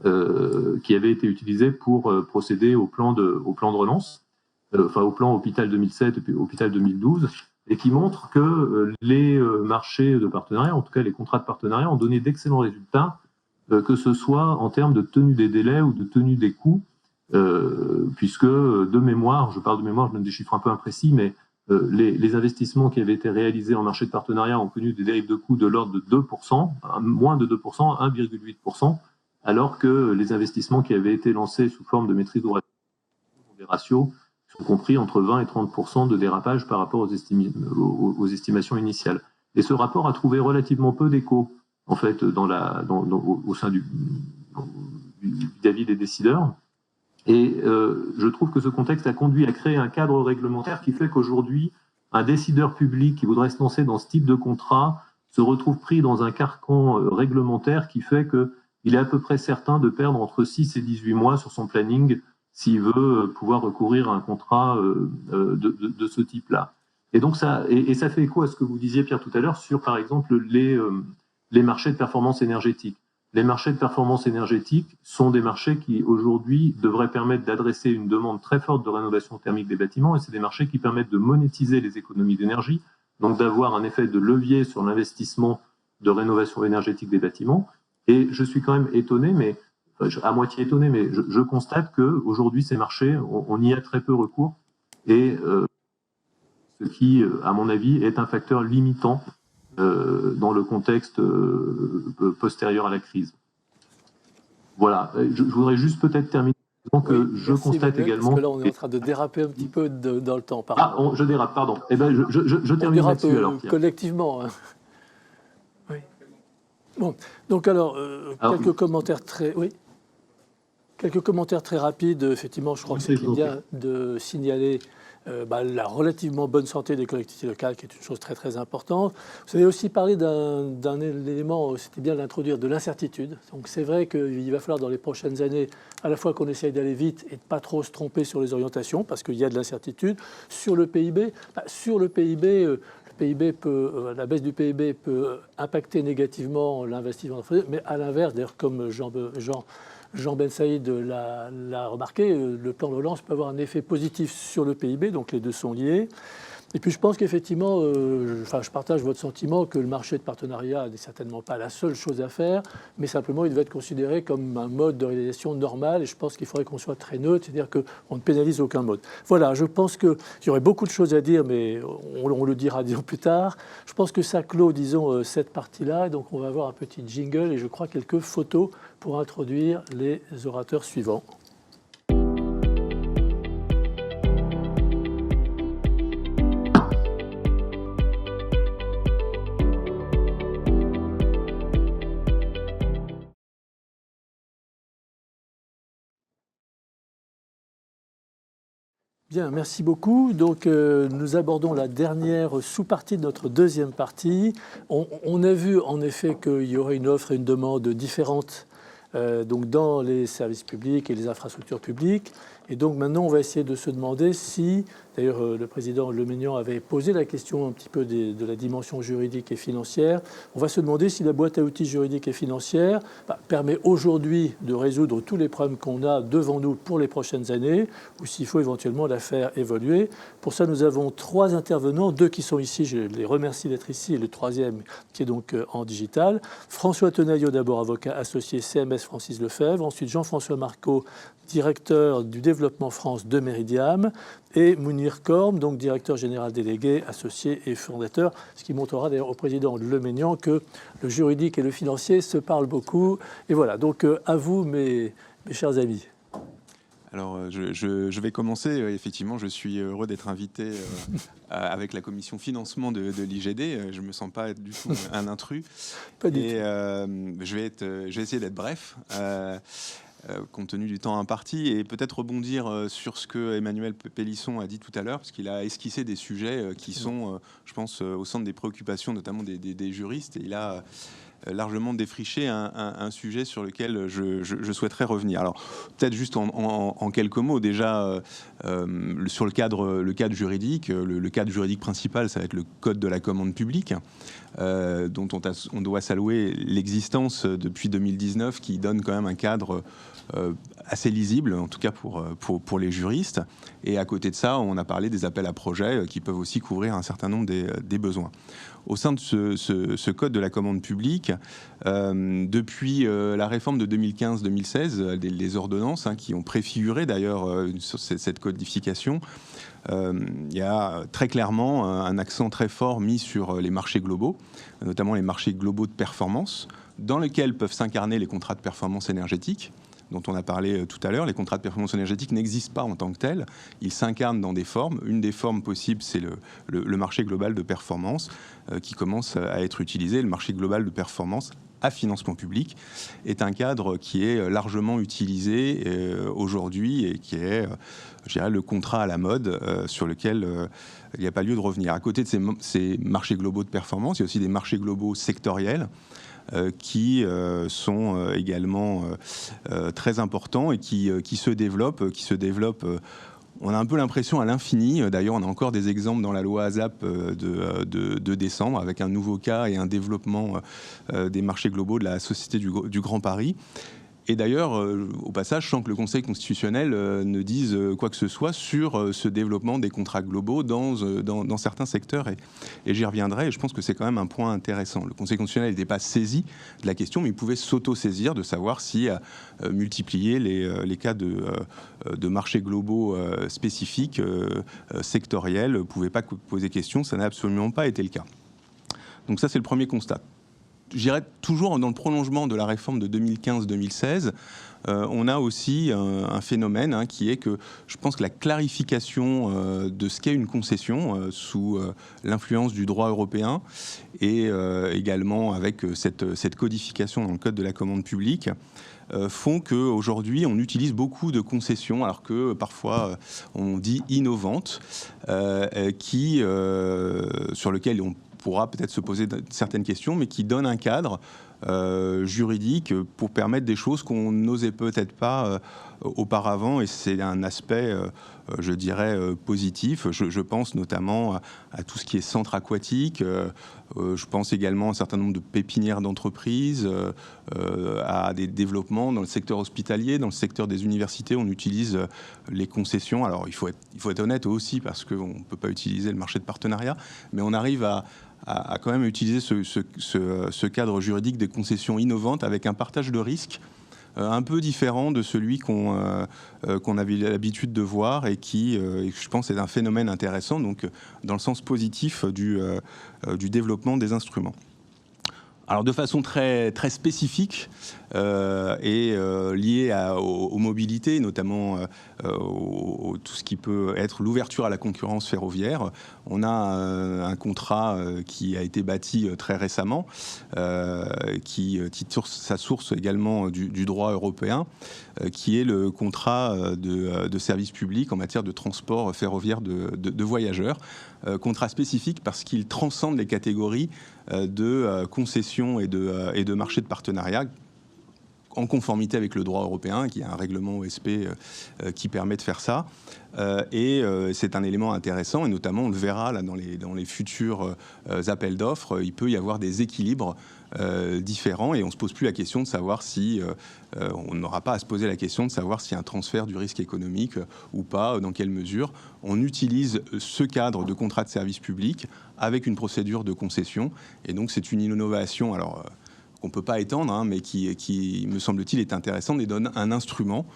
qui avaient été utilisés pour procéder au plan de relance, au plan Hôpital 2007 et puis Hôpital 2012, et qui montre que les marchés de partenariat, en tout cas les contrats de partenariat, ont donné d'excellents résultats, que ce soit en termes de tenue des délais ou de tenue des coûts, puisque de mémoire, je donne des chiffres un peu imprécis, mais les investissements qui avaient été réalisés en marché de partenariat ont connu des dérives de coûts de l'ordre de 2%, moins de 2%, 1,8%, alors que les investissements qui avaient été lancés sous forme de maîtrise d'ouvrage ont des ratios compris entre 20 et 30% de dérapage par rapport aux estimations initiales. Et ce rapport a trouvé relativement peu d'écho, en fait, au sein vis-à-vis des décideurs. Et je trouve que ce contexte a conduit à créer un cadre réglementaire qui fait qu'aujourd'hui, un décideur public qui voudrait se lancer dans ce type de contrat se retrouve pris dans un carcan réglementaire qui fait qu'il est à peu près certain de perdre entre 6 et 18 mois sur son planning s'il veut pouvoir recourir à un contrat de ce type-là. Et donc ça fait écho à ce que vous disiez, Pierre, tout à l'heure, sur, par exemple, les marchés de performance énergétique. les marchés de performance énergétique sont des marchés qui, aujourd'hui, devraient permettre d'adresser une demande très forte de rénovation thermique des bâtiments, et c'est des marchés qui permettent de monétiser les économies d'énergie, donc d'avoir un effet de levier sur l'investissement de rénovation énergétique des bâtiments. Et je suis quand même étonné, mais à moitié étonné, mais je constate qu'aujourd'hui, ces marchés, on y a très peu recours, et ce qui, à mon avis, est un facteur limitant dans le contexte postérieur à la crise. Voilà, je voudrais juste peut-être terminer en disant que je constate
Emmanuel,
également...
parce que là, on est en train de déraper un petit peu dans le temps. Pardon.
Ah, je dérape, pardon. Eh ben, je termine là-dessus alors.
Collectivement. Hein. Oui. Bon, donc alors, quelques commentaires très... Oui. Quelques commentaires très rapides. Effectivement, je crois que c'est bien de signaler la relativement bonne santé des collectivités locales, qui est une chose très très importante. Vous avez aussi parlé d'un élément, c'était bien de l'introduire, de l'incertitude. Donc c'est vrai qu'il va falloir dans les prochaines années à la fois qu'on essaye d'aller vite et de pas trop se tromper sur les orientations, parce qu'il y a de l'incertitude. Sur le PIB, la baisse du PIB peut impacter négativement l'investissement, mais à l'inverse, d'ailleurs comme Jean Ben Saïd l'a remarqué, le plan de relance peut avoir un effet positif sur le PIB, donc les deux sont liés. Et puis je pense qu'effectivement, je partage votre sentiment que le marché de partenariat n'est certainement pas la seule chose à faire, mais simplement il devait être considéré comme un mode de réalisation normal, et je pense qu'il faudrait qu'on soit très neutre, c'est-à-dire qu'on ne pénalise aucun mode. Voilà, je pense qu'il y aurait beaucoup de choses à dire, mais on le dira disons plus tard. Je pense que ça clôt, disons, cette partie-là, donc on va avoir un petit jingle et je crois quelques photos pour introduire les orateurs suivants. Bien, merci beaucoup. Donc, nous abordons la dernière sous-partie de notre deuxième partie. On a vu en effet qu'il y aurait une offre et une demande différentes donc dans les services publics et les infrastructures publiques. Et donc maintenant, on va essayer de se demander si, d'ailleurs le président Leménian avait posé la question un petit peu de la dimension juridique et financière, on va se demander si la boîte à outils juridique et financière permet aujourd'hui de résoudre tous les problèmes qu'on a devant nous pour les prochaines années, ou s'il faut éventuellement la faire évoluer. Pour ça, nous avons trois intervenants, deux qui sont ici, je les remercie d'être ici, et le troisième qui est donc en digital. François Tenaillot, d'abord avocat associé CMS Francis Lefebvre, ensuite Jean-François Marcot, directeur du développement France de Meridiam, et Mounir Korm, donc directeur général délégué, associé et fondateur, ce qui montrera d'ailleurs au président Leménian que le juridique et le financier se parlent beaucoup. Et voilà, donc à vous, mes chers amis.
Alors, je vais commencer. Effectivement, je suis heureux d'être invité avec la commission financement de l'IGD. Je ne me sens pas du tout un intrus.
Pas du tout.
Je vais essayer d'être bref. Compte tenu du temps imparti, et peut-être rebondir sur ce que Emmanuel Pélisson a dit tout à l'heure, parce qu'il a esquissé des sujets qui sont, je pense, au centre des préoccupations, notamment des juristes, et il a largement défriché un sujet sur lequel je souhaiterais revenir. Alors, peut-être juste en quelques mots, déjà, sur le cadre juridique, le cadre juridique principal, ça va être le Code de la commande publique, dont on doit saluer l'existence depuis 2019, qui donne quand même un cadre assez lisible, en tout cas pour les juristes. Et à côté de ça, on a parlé des appels à projets qui peuvent aussi couvrir un certain nombre des besoins. Au sein de ce code de la commande publique, depuis la réforme de 2015-2016, les ordonnances qui ont préfiguré d'ailleurs cette codification, il y a très clairement un accent très fort mis sur les marchés globaux, notamment les marchés globaux de performance, dans lesquels peuvent s'incarner les contrats de performance énergétique, dont on a parlé tout à l'heure. Les contrats de performance énergétique n'existent pas en tant que tels. Ils s'incarnent dans des formes. Une des formes possibles, c'est le marché global de performance qui commence à être utilisé. Le marché global de performance à financement public est un cadre qui est largement utilisé aujourd'hui et qui est, je dirais, le contrat à la mode sur lequel il n'y a pas lieu de revenir. À côté de ces marchés globaux de performance, il y a aussi des marchés globaux sectoriels qui sont également très importants et qui se développent On a un peu l'impression à l'infini. D'ailleurs, on a encore des exemples dans la loi ASAP de décembre, avec un nouveau cas et un développement des marchés globaux de la Société du Grand Paris. Et d'ailleurs, au passage, sans que le Conseil constitutionnel ne dise quoi que ce soit sur ce développement des contrats globaux dans certains secteurs. Et j'y reviendrai, et je pense que c'est quand même un point intéressant. Le Conseil constitutionnel n'était pas saisi de la question, mais il pouvait s'auto-saisir de savoir si multiplier les cas de marchés globaux spécifiques, sectoriels, ne pouvait pas poser question. Ça n'a absolument pas été le cas. Donc ça, c'est le premier constat. J'irais toujours dans le prolongement de la réforme de 2015-2016. On a aussi un phénomène qui est que je pense que la clarification de ce qu'est une concession sous l'influence du droit européen et également avec cette codification dans le code de la commande publique font qu'aujourd'hui on utilise beaucoup de concessions alors que parfois on dit innovantes sur lesquelles on pourra peut-être se poser certaines questions, mais qui donne un cadre juridique pour permettre des choses qu'on n'osait peut-être pas auparavant, et c'est un aspect, je dirais, positif. Je pense notamment à tout ce qui est centre aquatique, je pense également à un certain nombre de pépinières d'entreprises, à des développements dans le secteur hospitalier, dans le secteur des universités, on utilise les concessions. Alors il faut être honnête aussi, parce qu'on ne peut pas utiliser le marché de partenariat, mais on arrive à quand même utiliser ce cadre juridique des concessions innovantes avec un partage de risques un peu différent de celui qu'on avait l'habitude de voir et qui, je pense, est un phénomène intéressant, donc dans le sens positif du développement des instruments. Alors de façon très, très spécifique et liée aux mobilités, notamment tout ce qui peut être l'ouverture à la concurrence ferroviaire, on a un contrat qui a été bâti très récemment, qui tire sa source également du droit européen, qui est le contrat de service public en matière de transport ferroviaire de voyageurs. Contrat spécifique parce qu'il transcende les catégories de concessions et de marchés de partenariat, en conformité avec le droit européen, qui a un règlement OSP qui permet de faire ça. C'est un élément intéressant, et notamment on le verra là, dans les futurs appels d'offres, il peut y avoir des équilibres différents, et on ne se pose plus la question de savoir si on n'aura pas à se poser la question de savoir s'il y a un transfert du risque économique ou pas, dans quelle mesure. On utilise ce cadre de contrat de service public avec une procédure de concession, et donc c'est une innovation qu'on ne peut pas étendre, mais qui, me semble-t-il, est intéressante et donne un instrument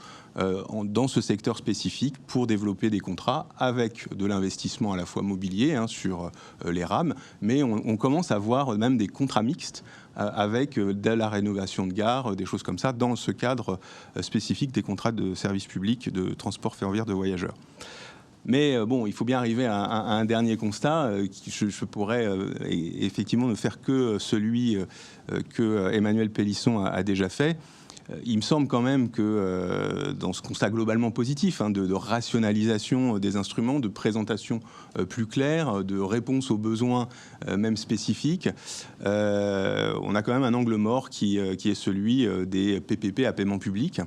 dans ce secteur spécifique pour développer des contrats avec de l'investissement à la fois mobilier sur les rames, mais on commence à voir même des contrats mixtes avec de la rénovation de gares, des choses comme ça, dans ce cadre spécifique des contrats de service public de transport ferroviaire de voyageurs. Mais bon, il faut bien arriver à un dernier constat. Je pourrais effectivement ne faire que celui que Emmanuel Pélisson a déjà fait. Il me semble quand même que dans ce constat globalement positif de rationalisation des instruments, de présentation plus claire, de réponse aux besoins même spécifiques, on a quand même un angle mort qui est celui des PPP à paiement public,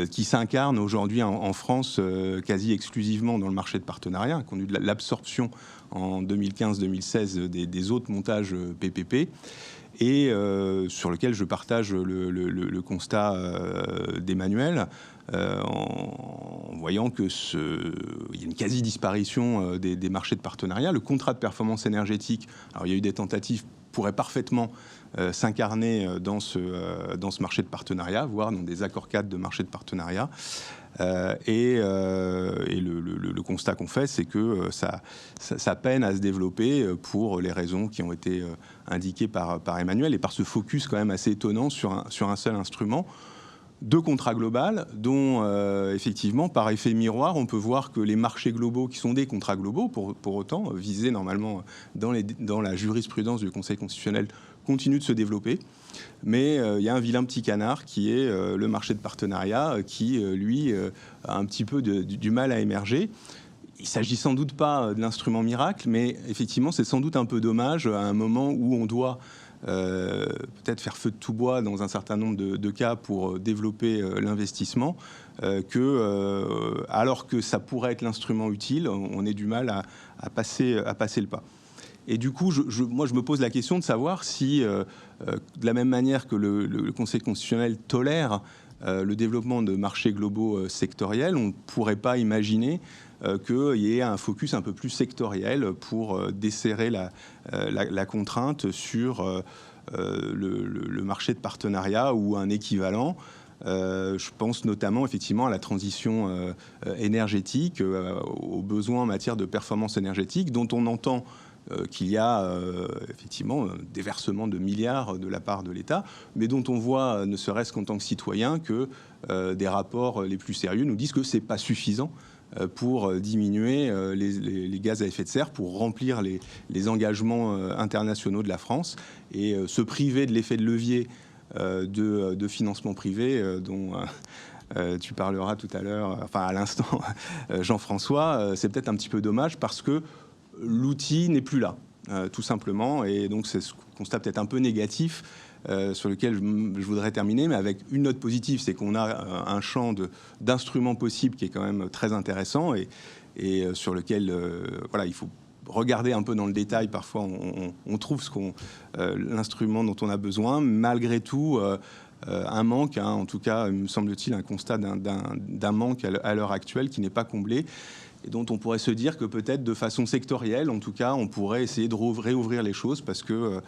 qui s'incarne aujourd'hui en France quasi exclusivement dans le marché de partenariat, connu de l'absorption en 2015-2016 des autres montages PPP. Et sur lequel je partage le constat d'Emmanuel, en voyant qu'il y a une quasi-disparition des marchés de partenariat. Le contrat de performance énergétique, alors il y a eu des tentatives, pourrait parfaitement s'incarner dans ce marché de partenariat, voire dans des accords cadres de marché de partenariat. Le constat qu'on fait, c'est que ça peine à se développer pour les raisons qui ont été indiquées par Emmanuel, et par ce focus quand même assez étonnant sur un seul instrument de contrat global, dont effectivement, par effet miroir, on peut voir que les marchés globaux, qui sont des contrats globaux pour autant, visés normalement dans la jurisprudence du Conseil constitutionnel, continuent de se développer. Mais il y a un vilain petit canard qui est le marché de partenariat qui, lui, a un petit peu du mal à émerger. Il ne s'agit sans doute pas de l'instrument miracle, mais effectivement, c'est sans doute un peu dommage à un moment où on doit peut-être faire feu de tout bois dans un certain nombre de cas pour développer l'investissement, alors que ça pourrait être l'instrument utile, on ait du mal à passer le pas. Et du coup, moi, je me pose la question de savoir si, de la même manière que le Conseil constitutionnel tolère le développement de marchés globaux sectoriels, on ne pourrait pas imaginer qu'il y ait un focus un peu plus sectoriel pour desserrer la contrainte sur le marché de partenariat ou un équivalent. Je pense notamment effectivement à la transition énergétique, aux besoins en matière de performance énergétique, dont on entend qu'il y a effectivement des versements de milliards de la part de l'État, mais dont on voit, ne serait-ce qu'en tant que citoyen, que des rapports les plus sérieux nous disent que ce n'est pas suffisant pour diminuer les gaz à effet de serre, pour remplir les engagements internationaux de la France, et se priver de l'effet de levier de financement privé dont tu parleras tout à l'heure, enfin à l'instant, Jean-François. C'est peut-être un petit peu dommage parce que l'outil n'est plus là, tout simplement, et donc c'est ce constat peut-être un peu négatif sur lequel je voudrais terminer, mais avec une note positive, c'est qu'on a un champ d'instruments possibles qui est quand même très intéressant et sur lequel voilà, il faut regarder un peu dans le détail. Parfois, on trouve l'instrument dont on a besoin. Malgré tout, un manque, en tout cas, me semble-t-il, un constat d'un manque à l'heure actuelle qui n'est pas comblé, et dont on pourrait se dire que peut-être de façon sectorielle, en tout cas, on pourrait essayer de réouvrir les choses parce qu'il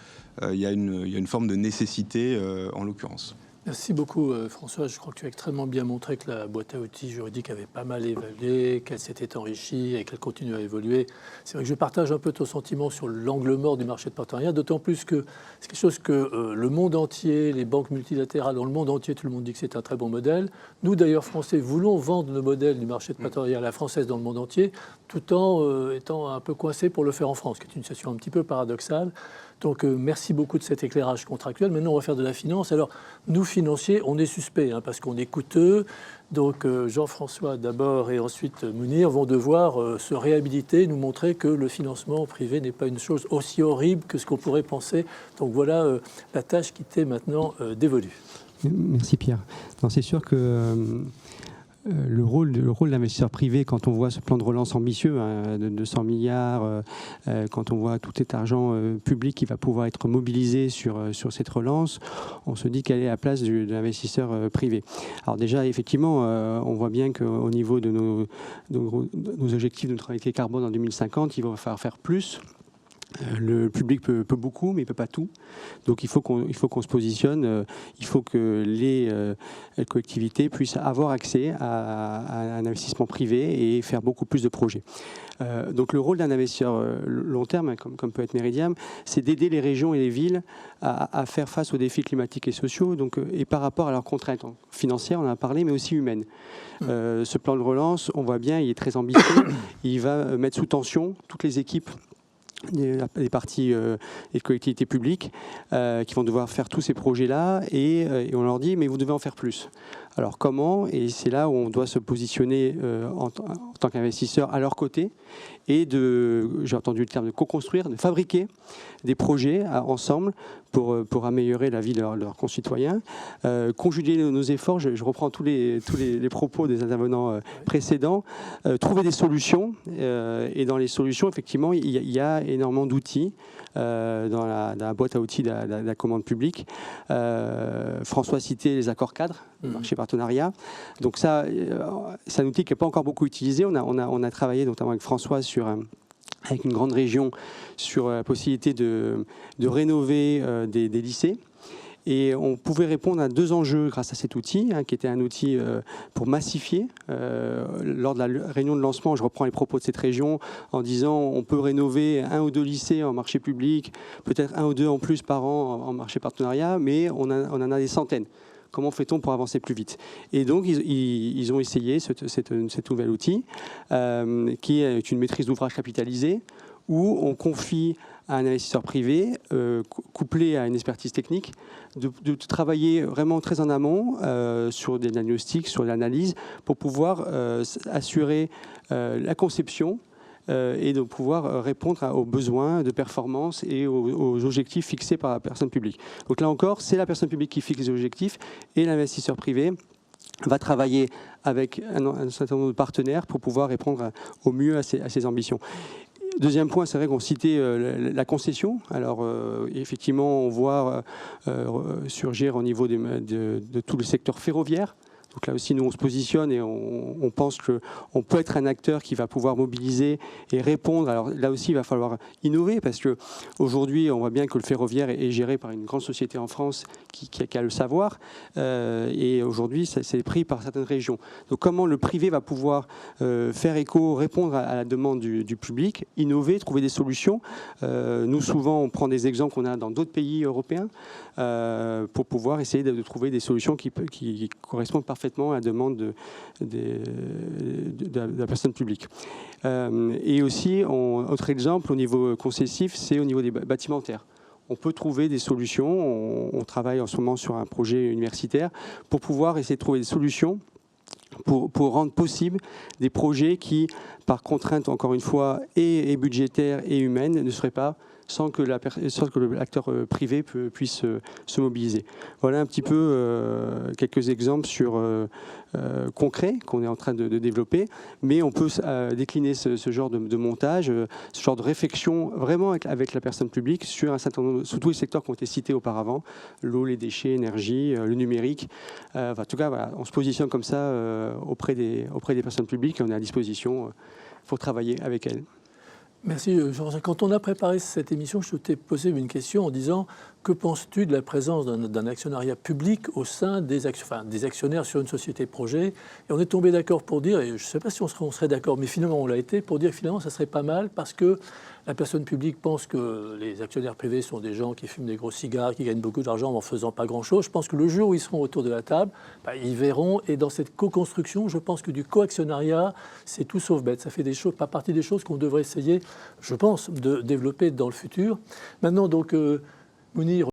y a une forme de nécessité en l'occurrence.
Merci beaucoup François. Je crois que tu as extrêmement bien montré que la boîte à outils juridique avait pas mal évolué, qu'elle s'était enrichie et qu'elle continue à évoluer. C'est vrai que je partage un peu ton sentiment sur l'angle mort du marché de partenariat, d'autant plus que c'est quelque chose que le monde entier, les banques multilatérales dans le monde entier, tout le monde dit que c'est un très bon modèle. Nous d'ailleurs Français voulons vendre nos modèles du marché de partenariat à la française dans le monde entier, tout en étant un peu coincés pour le faire en France, ce qui est une situation un petit peu paradoxale. Donc merci beaucoup de cet éclairage contractuel. Maintenant, on va faire de la finance. Alors, nous, financiers, on est suspects parce qu'on est coûteux. Donc Jean-François d'abord et ensuite Mounir vont devoir se réhabiliter, nous montrer que le financement privé n'est pas une chose aussi horrible que ce qu'on pourrait penser. Donc voilà la tâche qui t'est maintenant dévolue.
Merci Pierre. C'est sûr que le rôle de l'investisseur privé, quand on voit ce plan de relance ambitieux de 200 milliards, quand on voit tout cet argent public qui va pouvoir être mobilisé sur cette relance, on se dit quelle est la place de l'investisseur privé. Alors déjà, effectivement, on voit bien qu'au niveau de nos objectifs de neutralité carbone en 2050, il va falloir faire plus. Le public peut beaucoup, mais il ne peut pas tout. Donc il faut qu'on se positionne, il faut que les collectivités puissent avoir accès à un investissement privé et faire beaucoup plus de projets. Donc le rôle d'un investisseur long terme, comme peut être Meridiam, c'est d'aider les régions et les villes à faire face aux défis climatiques et sociaux, et par rapport à leurs contraintes financières, on en a parlé, mais aussi humaines. Ce plan de relance, on voit bien, il est très ambitieux, il va mettre sous tension toutes les équipes des partis et de collectivités publiques qui vont devoir faire tous ces projets-là et on leur dit mais vous devez en faire plus. Alors comment? Et c'est là où on doit se positionner en tant qu'investisseur à leur côté et j'ai entendu le terme de co-construire, de fabriquer des projets ensemble pour améliorer la vie de leurs concitoyens, conjuguer nos efforts, je reprends tous les propos des intervenants précédents, trouver des solutions, et dans les solutions, effectivement, il y a énormément d'outils dans la boîte à outils de la commande publique. François citait les accords cadres, marché partenariat. Donc ça, c'est un outil qui n'est pas encore beaucoup utilisé. On a travaillé notamment avec François avec une grande région sur la possibilité de rénover des lycées. Et on pouvait répondre à deux enjeux grâce à cet outil, qui était un outil pour massifier. Lors de la réunion de lancement, je reprends les propos de cette région en disant on peut rénover 1 ou 2 lycées en marché public, peut-être 1 ou 2 en plus par an en marché partenariat, mais on en a des centaines. Comment fait-on pour avancer plus vite? Et donc, ils ont essayé cet nouvel outil, qui est une maîtrise d'ouvrage capitalisée, où on confie à un investisseur privé, couplé à une expertise technique, de travailler vraiment très en amont sur des diagnostics, sur l'analyse, pour pouvoir assurer la conception, et de pouvoir répondre aux besoins de performance et aux objectifs fixés par la personne publique. Donc là encore, c'est la personne publique qui fixe les objectifs et l'investisseur privé va travailler avec un certain nombre de partenaires pour pouvoir répondre au mieux à ses ambitions. Deuxième point, c'est vrai qu'on citait la concession. Alors, effectivement, on voit surgir au niveau de tout le secteur ferroviaire. Donc là aussi, nous, on se positionne et on pense qu'on peut être un acteur qui va pouvoir mobiliser et répondre. Alors là aussi, il va falloir innover parce qu'aujourd'hui, on voit bien que le ferroviaire est géré par une grande société en France qui a le savoir. Et aujourd'hui, c'est pris par certaines régions. Donc comment le privé va pouvoir faire écho, répondre à la demande du public, innover, trouver des solutions. Nous, souvent, on prend des exemples qu'on a dans d'autres pays européens pour pouvoir essayer de trouver des solutions qui correspondent parfaitement à la demande de la personne publique. Et aussi, autre exemple au niveau concessif, c'est au niveau des bâtimentaires. On peut trouver des solutions. On travaille en ce moment sur un projet universitaire pour pouvoir essayer de trouver des solutions pour rendre possible des projets qui, par contrainte, encore une fois, et budgétaire et humaine, ne seraient pas sans que l'acteur privé puisse se mobiliser. Voilà un petit peu quelques exemples concrets qu'on est en train de développer, mais on peut décliner ce genre de montage, ce genre de réflexion vraiment avec la personne publique sur tous les secteurs qui ont été cités auparavant, l'eau, les déchets, l'énergie, le numérique. En tout cas, voilà, on se positionne comme ça auprès des personnes publiques et on est à disposition pour travailler avec elles.
Merci Jean. Quand on a préparé cette émission, je t'ai posé une question en disant que penses-tu de la présence d'un actionnariat public au sein des actionnaires sur une société projet? Et on est tombé d'accord pour dire, et je ne sais pas si on serait d'accord, mais finalement on l'a été, pour dire que finalement ça serait pas mal parce que la personne publique pense que les actionnaires privés sont des gens qui fument des gros cigares, qui gagnent beaucoup d'argent en faisant pas grand-chose. Je pense que le jour où ils seront autour de la table, ils verront. Et dans cette co-construction, je pense que du co-actionnariat, c'est tout sauf bête. Ça fait pas partie des choses qu'on devrait essayer, je pense, de développer dans le futur. Maintenant, donc, Mounir,